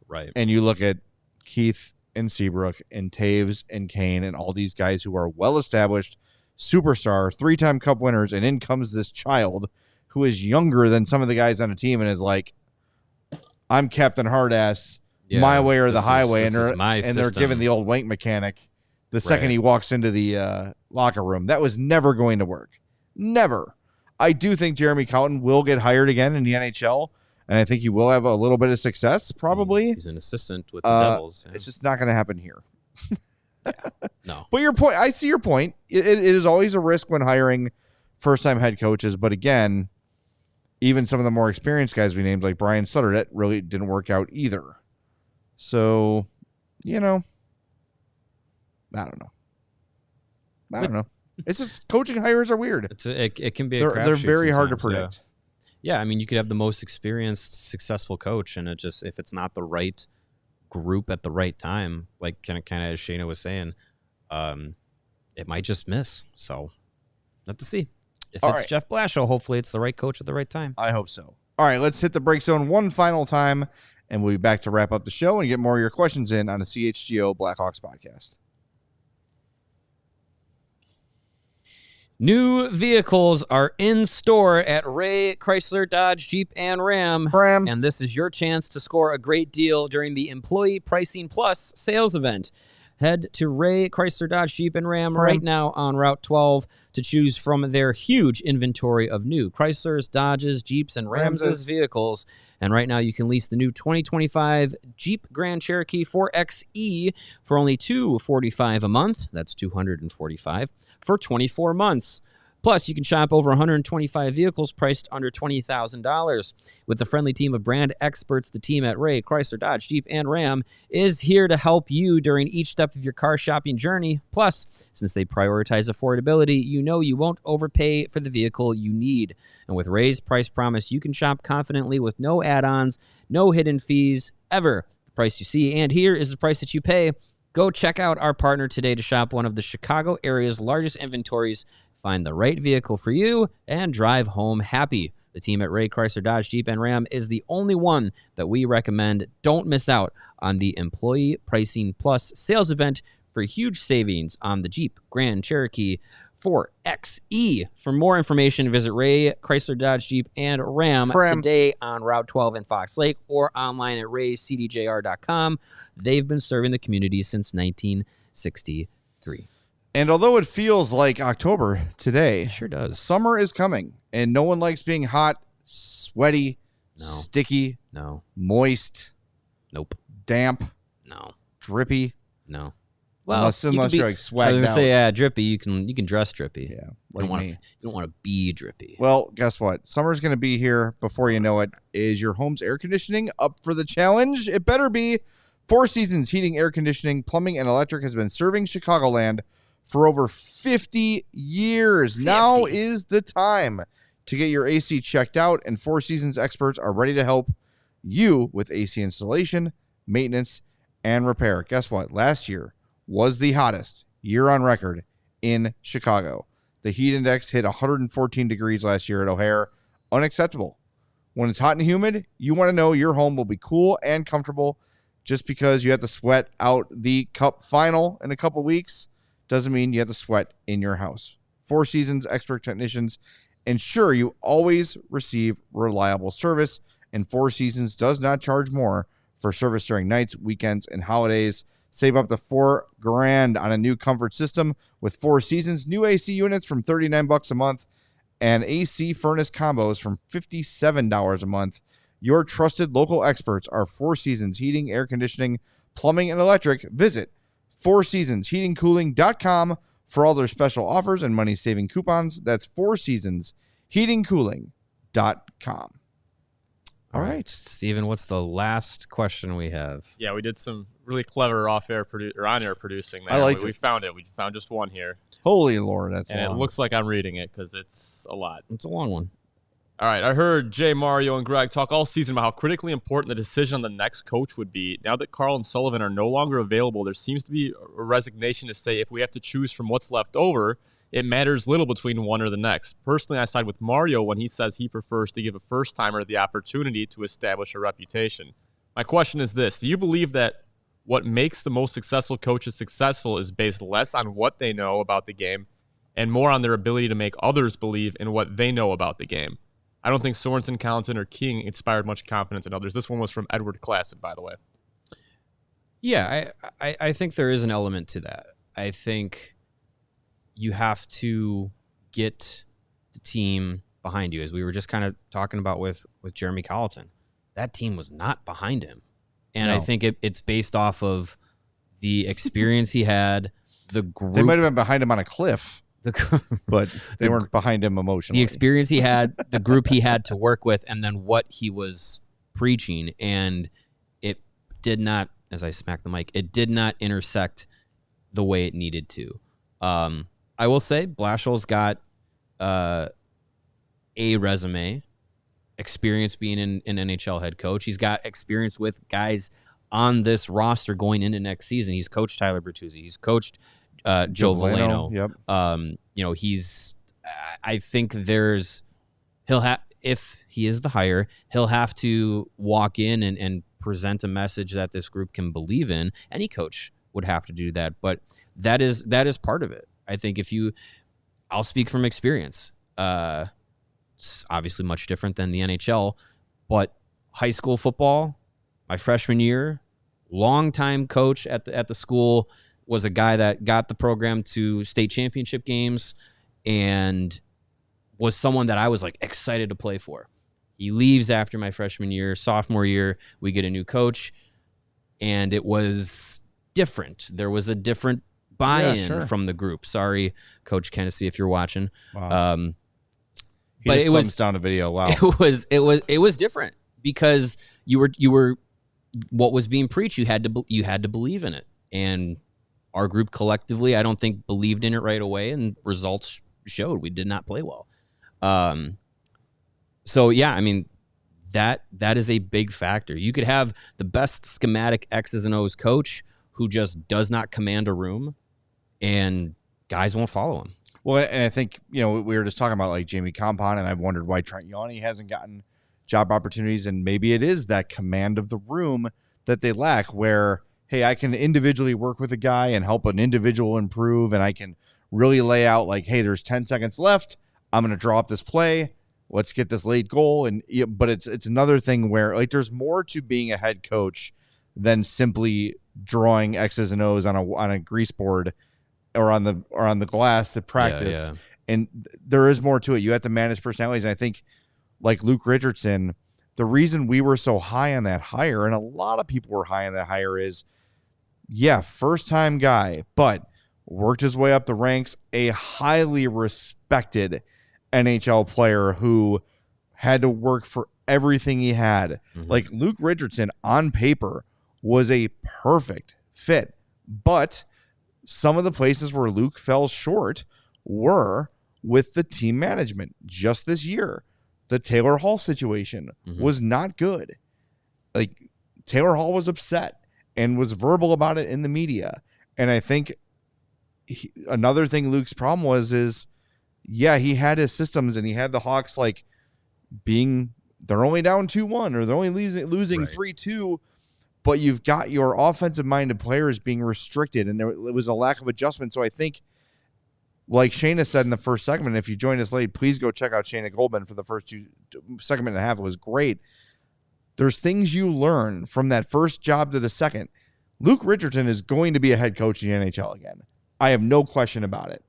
Right. And you look at Keith and Seabrook and Taves and Kane and all these guys who are well-established, superstar, 3-time Cup winners, and in comes this child who is younger than some of the guys on the team and is like, I'm Captain Hardass, my way or the highway, and they're giving the old wank mechanic the second he walks into the locker room. That was never going to work. Never. I do think Jeremy Colliton will get hired again in the NHL, and I think he will have a little bit of success, probably. He's an assistant with the Devils. Yeah. It's just not going to happen here. No. But your point, I see your point. It is always a risk when hiring first-time head coaches, but again, even some of the more experienced guys we named, like Brian Sutter, that really didn't work out either. So, I don't know. It's just coaching hires are weird. It can be a crapshoot. They're very hard to sometimes, predict. Yeah, I mean, you could have the most experienced, successful coach, and if it's not the right group at the right time, like kind of as Shayna was saying, it might just miss. So, not to see. If it's Jeff Blashill, hopefully it's the right coach at the right time. I hope so. All right, let's hit the break zone one final time, and we'll be back to wrap up the show and get more of your questions in on the CHGO Blackhawks podcast. New vehicles are in store at Ray Chrysler Dodge Jeep and Ram. And this is your chance to score a great deal during the Employee Pricing Plus sales event. Head to Ray Chrysler Dodge Jeep and Ram right now on Route 12 to choose from their huge inventory of new Chryslers, Dodges, Jeeps, and Ramses vehicles. And right now you can lease the new 2025 Jeep Grand Cherokee 4xe for only $245 a month. That's $245 for 24 months. Plus, you can shop over 125 vehicles priced under $20,000. With the friendly team of brand experts, the team at Ray, Chrysler, Dodge, Jeep, and Ram is here to help you during each step of your car shopping journey. Plus, since they prioritize affordability, you know you won't overpay for the vehicle you need. And with Ray's price promise, you can shop confidently with no add-ons, no hidden fees, ever. The price you see and hear is the price that you pay. Go check out our partner today to shop one of the Chicago area's largest inventories. Find the right vehicle for you and drive home happy. The team at Ray Chrysler Dodge Jeep and Ram is the only one that we recommend. Don't miss out on the Employee Pricing Plus sales event for huge savings on the Jeep Grand Cherokee 4xe. For more information, visit Ray Chrysler Dodge Jeep and Ram today on Route 12 in Fox Lake or online at raycdjr.com. They've been serving the community since 1963. And although it feels like October today, it sure does. Summer is coming, and no one likes being hot, sweaty, sticky, moist, damp, drippy. No. Well, unless you're like swagged out. I was gonna say, drippy. You can dress drippy. Yeah, you don't want to be drippy. Well, guess what? Summer's going to be here before you know it. Is your home's air conditioning up for the challenge? It better be. Four Seasons Heating, Air Conditioning, Plumbing, and Electric has been serving Chicagoland for over 50 years. 50. Now is the time to get your AC checked out, and Four Seasons experts are ready to help you with AC installation, maintenance, and repair. Guess what? Last year was the hottest year on record in Chicago. The heat index hit 114 degrees last year at O'Hare. Unacceptable. When it's hot and humid, you want to know your home will be cool and comfortable. Just because you have to sweat out the Cup final in a couple weeks doesn't mean you have to sweat in your house. Four Seasons expert technicians ensure you always receive reliable service, and Four Seasons does not charge more for service during nights, weekends, and holidays. Save up to $4,000 on a new comfort system with Four Seasons. New AC units from $39 a month and AC furnace combos from $57 a month. Your trusted local experts are Four Seasons Heating, Air Conditioning, Plumbing, and Electric. Visit fourseasonsheatingcooling.com for all their special offers and money-saving coupons. That's fourseasonsheatingcooling.com. All right, Steven, what's the last question we have? Yeah, we did some really clever on-air producing there. I liked it. We found it. We found just one here. Holy Lord, that's long. And it looks like I'm reading it because it's a lot. It's a long one. All right, I heard Jay, Mario, and Greg talk all season about how critically important the decision on the next coach would be. Now that Carl and Sullivan are no longer available, there seems to be a resignation to say if we have to choose from what's left over, it matters little between one or the next. Personally, I side with Mario when he says he prefers to give a first-timer the opportunity to establish a reputation. My question is this. Do you believe that what makes the most successful coaches successful is based less on what they know about the game and more on their ability to make others believe in what they know about the game? I don't think Sorensen, Colliton, or King inspired much confidence in others. This one was from Edward Klassen, by the way. Yeah, I think there is an element to that. I think you have to get the team behind you, as we were just kind of talking about with Jeremy Colleton. That team was not behind him. And I think it's based off of the experience he had, the group. They might have been behind him on a cliff, but they weren't behind him emotionally. The experience he had, the group he had to work with, and then what he was preaching. And it did not, as I smacked the mic, it did not intersect the way it needed to. I will say Blashill's got a resume, experience being an NHL head coach. He's got experience with guys on this roster going into next season. He's coached Tyler Bertuzzi. He's coached Joe Veleno. Yep. I think if he is the hire, he'll have to walk in and present a message that this group can believe in. Any coach would have to do that, but that is part of it. I think I'll speak from experience. It's obviously much different than the NHL, but high school football, my freshman year, longtime coach at the school, was a guy that got the program to state championship games and was someone that I was like excited to play for. He leaves after my freshman year. Sophomore year, we get a new coach, and it was different. There was a different buy-in from the group. Sorry, Coach Kennedy, if you're watching. Wow. But it was down a video. Wow. It was different because you were what was being preached. You had to believe in it, and our group collectively, I don't think, believed in it right away, and results showed we did not play well. So yeah, I mean that is a big factor. You could have the best schematic X's and O's coach who just does not command a room, and guys won't follow him. Well, and I think, we were just talking about like Jamie Compon, and I've wondered why Trent Yawney hasn't gotten job opportunities, and maybe it is that command of the room that they lack where, hey, I can individually work with a guy and help an individual improve, and I can really lay out like, hey, there's 10 seconds left. I'm going to draw up this play. Let's get this late goal. But it's another thing where like there's more to being a head coach than simply drawing X's and O's on a grease board or on the glass at practice. Yeah. And there is more to it. You have to manage personalities. And I think like Luke Richardson, the reason we were so high on that hire, and a lot of people were high on that hire, is first time guy, but worked his way up the ranks, a highly respected NHL player who had to work for everything he had. Mm-hmm. Like Luke Richardson on paper was a perfect fit, but some of the places where Luke fell short were with the team management. Just this year, the Taylor Hall situation was not good. Like Taylor Hall was upset and was verbal about it in the media. And I think another thing Luke's problem is he had his systems and he had the Hawks like they're only down 2-1 or they're only losing 3-2. But you've got your offensive-minded players being restricted, and it was a lack of adjustment. So I think, like Shayna said in the first segment, if you joined us late, please go check out Shayna Goldman for the first segment and a half. It was great. There's things you learn from that first job to the second. Luke Richardson is going to be a head coach in the NHL again. I have no question about it.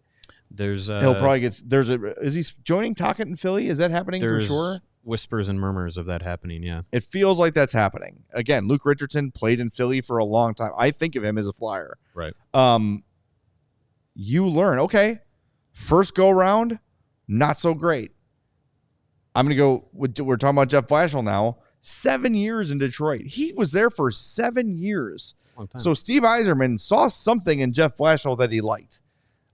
He'll probably get. Is he joining Tocchet in Philly? Is that happening for sure? Whispers and murmurs of that happening, yeah. It feels like that's happening. Again, Luke Richardson played in Philly for a long time. I think of him as a Flyer. Right. You learn, okay, first go round, not so great. I'm going to go, we're talking about Jeff Blashill now, 7 years in Detroit. He was there for 7 years. Long time. So Steve Yzerman saw something in Jeff Blashill that he liked.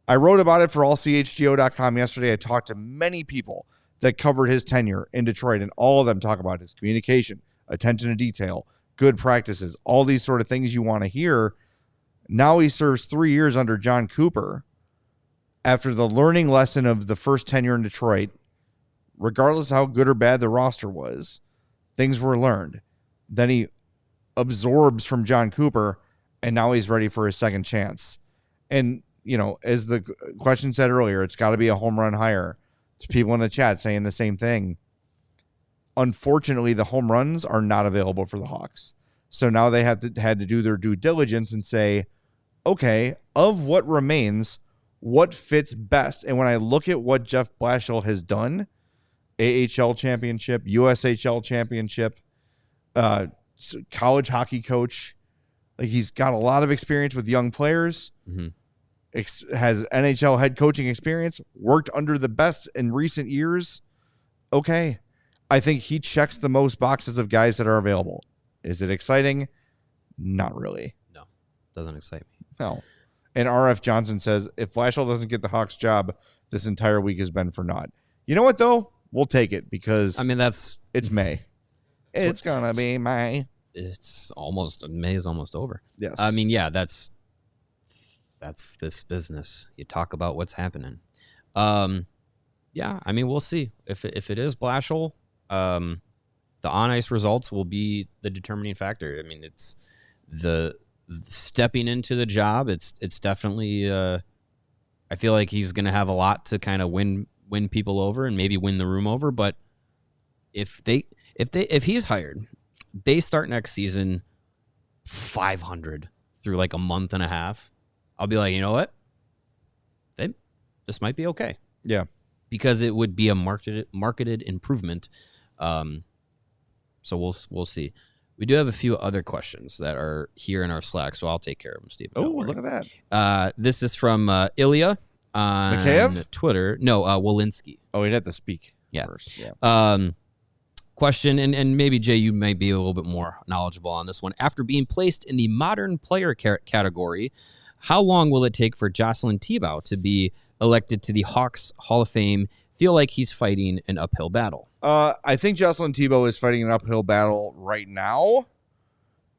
I wrote about it for ALLCHGO.com yesterday. I talked to many people that covered his tenure in Detroit, and all of them talk about his communication, attention to detail, good practices, all these sort of things you want to hear. Now he serves 3 years under John Cooper after the learning lesson of the first tenure in Detroit. Regardless of how good or bad the roster was, things were learned. Then he absorbs from John Cooper, and now he's ready for his second chance. And, as the question said earlier, it's got to be a home run hire. There's people in the chat saying the same thing. Unfortunately, the home runs are not available for the Hawks. So now they had to do their due diligence and say, okay, of what remains, what fits best? And when I look at what Jeff Blashill has done, AHL championship, USHL championship, college hockey coach, like he's got a lot of experience with young players, has NHL head coaching experience, worked under the best in recent years. Okay. I think he checks the most boxes of guys that are available. Is it exciting? Not really. No, doesn't excite me. No. And RF Johnson says, if Blashill doesn't get the Hawks job, this entire week has been for naught. You know what, though? We'll take it because it's May. It's going to be May. May is almost over. Yes. I mean, yeah, that's this business. You talk about what's happening. Yeah, I mean, we'll see. If it is Blashill, the on-ice results will be the determining factor. I mean, it's the stepping into the job. It's definitely. I feel like he's going to have a lot to kind of win people over and maybe win the room over. But if he's hired, they start next season 500 through like a month and a half. I'll be like, you know what? This might be okay. Yeah. Because it would be a marketed improvement. So we'll see. We do have a few other questions that are here in our Slack, so I'll take care of them, Steve. Oh, look at that. This is from Ilya on Mikheyev? Twitter. No, Walensky. Oh, he'd have to speak Yeah. first. Yeah. Question, and maybe, Jay, you might be a little bit more knowledgeable on this one. After being placed in the modern player category, how long will it take for Jocelyn Thibault to be elected to the Hawks Hall of Fame? Feel like he's fighting an uphill battle. I think Jocelyn Thibault is fighting an uphill battle right now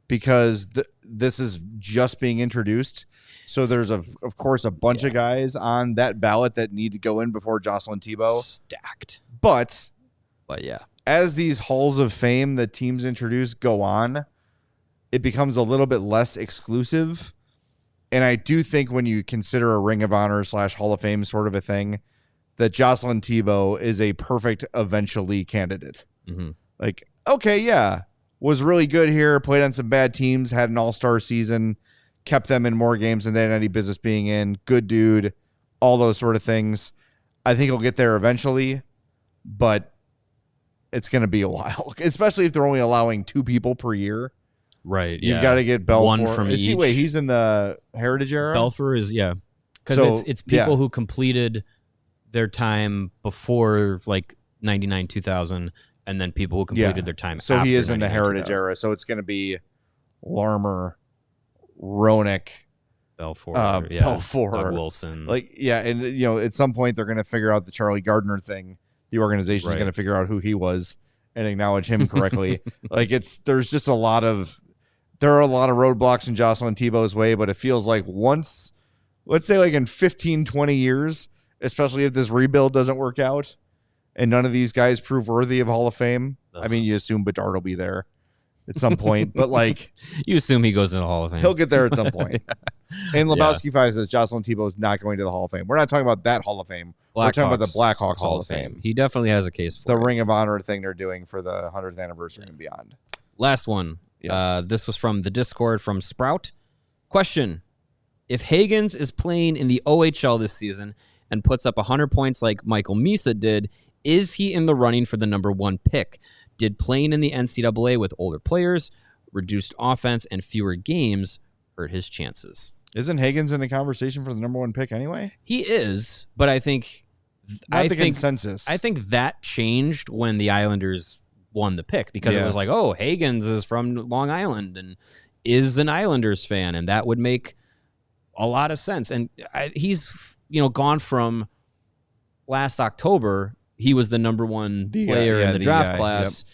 because this is just being introduced. So there's, of course, a bunch of guys on that ballot that need to go in before Jocelyn Thibault. Stacked. But yeah. As these halls of fame that teams introduce go on, it becomes a little bit less exclusive. And I do think when you consider a Ring of Honor / Hall of Fame sort of a thing, that Jocelyn Thibault is a perfect eventually candidate. Mm-hmm. Like, okay, yeah, was really good here, played on some bad teams, had an all-star season, kept them in more games than they had any business being in, good dude, all those sort of things. I think he'll get there eventually, but it's going to be a while, especially if they're only allowing 2 people per year. Right. You've got to get Belfour. One from each. Wait, he's in the Heritage era? Belfour is, yeah. Because it's people who completed their time before like 99, 2000, and then people who completed their time so after he is in the 99, Heritage 2000. era. So it's going to be Larmer, Roenick, Belfour, Belfour, Doug Wilson. Like, yeah, and at some point they're going to figure out the Charlie Gardner thing. The organization is going to figure out who he was and acknowledge him correctly. There's just a lot of roadblocks in Jocelyn Thibault's way, but it feels like once, let's say like in 15, 20 years, especially if this rebuild doesn't work out and none of these guys prove worthy of Hall of Fame. I mean, you assume Bedard will be there at some point, but like you assume he goes to the Hall of Fame. He'll get there at some point. And Lebowski 5 says Jocelyn Thibault is not going to the Hall of Fame. We're not talking about that Hall of Fame. We're talking about the Blackhawks Hall of Fame. He definitely has a case for the it. Ring of Honor thing they're doing for the 100th anniversary and beyond. Last one. Yes. This was from the Discord from Sprout. Question: if Higgins is playing in the OHL this season and puts up 100 points like Michael Misa did, is he in the running for the number 1 pick? Did playing in the NCAA with older players, reduced offense, and fewer games hurt his chances? Isn't Higgins in the conversation for the number 1 pick anyway? He is, but I think consensus. I think that changed when the Islanders won the pick because it was like, oh, Higgins is from Long Island and is an Islanders fan, and that would make a lot of sense. And he's gone from last October, he was the number 1 player in the draft class,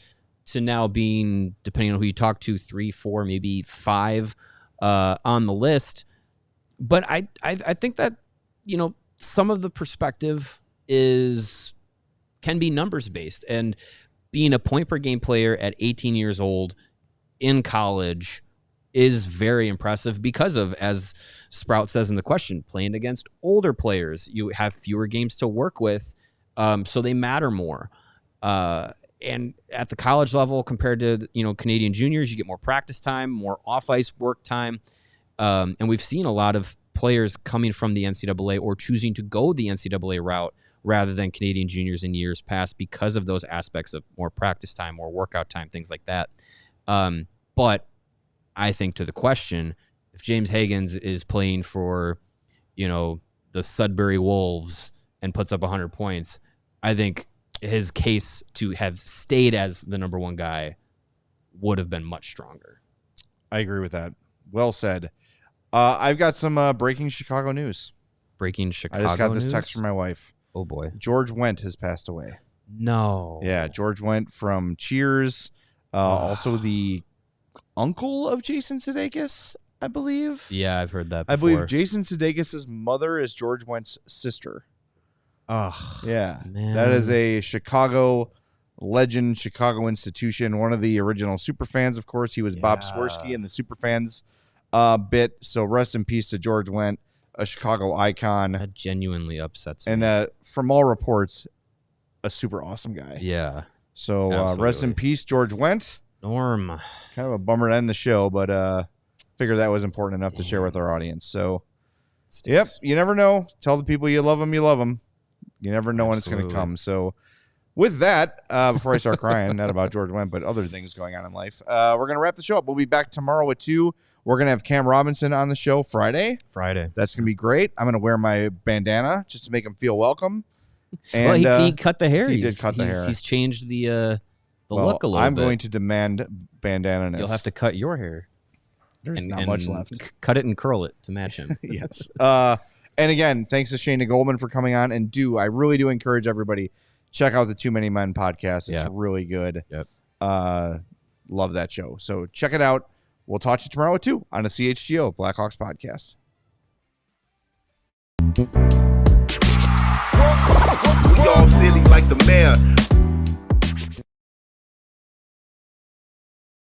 to now being, depending on who you talk to, 3, 4, maybe 5 on the list. But I think that some of the perspective can be numbers based, and being a point per game player at 18 years old in college is very impressive because of, as Sprout says in the question, playing against older players. You have fewer games to work with, so they matter more. And at the college level compared to, Canadian juniors, you get more practice time, more off-ice work time. And we've seen a lot of players coming from the NCAA or choosing to go the NCAA route rather than Canadian juniors in years past because of those aspects of more practice time, more workout time, things like that. But I think to the question, if James Higgins is playing for, the Sudbury Wolves and puts up 100 points, I think his case to have stayed as the number one guy would have been much stronger. I agree with that. Well said. I've got some breaking Chicago news. Breaking Chicago I just got this news? text from my wife. Oh, boy. George Wendt has passed away. No. Yeah, George Wendt from Cheers. Also the uncle of Jason Sudeikis, I believe. Yeah, I've heard that before. I believe Jason Sudeikis' mother is George Wendt's sister. Oh, yeah. man. That is a Chicago legend, Chicago institution. One of the original Superfans, of course. He was Bob Swirsky in the Superfans bit. So rest in peace to George Wendt, a Chicago icon. That genuinely upsets me. And from all reports, a super awesome guy. Yeah. So rest in peace, George Wendt. Norm. Kind of a bummer to end the show, but figured that was important enough to share with our audience. So, yep, you never know. Tell the people you love them, you love them. You never know when it's going to come. So, with that, before I start crying, not about George Wendt, but other things going on in life, we're going to wrap the show up. We'll be back tomorrow at 2. We're going to have Cam Robinson on the show Friday. That's going to be great. I'm going to wear my bandana just to make him feel welcome. And he cut the hair. He did cut the hair. He's changed the look a little bit. I'm going to demand bandana-ness. You'll have to cut your hair. There's not much left. Cut it and curl it to match him. Yes. And again, thanks to Shayna Goldman for coming on. And I really do encourage everybody, check out the Too Many Men podcast. It's really good. Yep. Love that show. So check it out. We'll talk to you tomorrow at 2 on the CHGO Blackhawks podcast. We all silly like the mayor.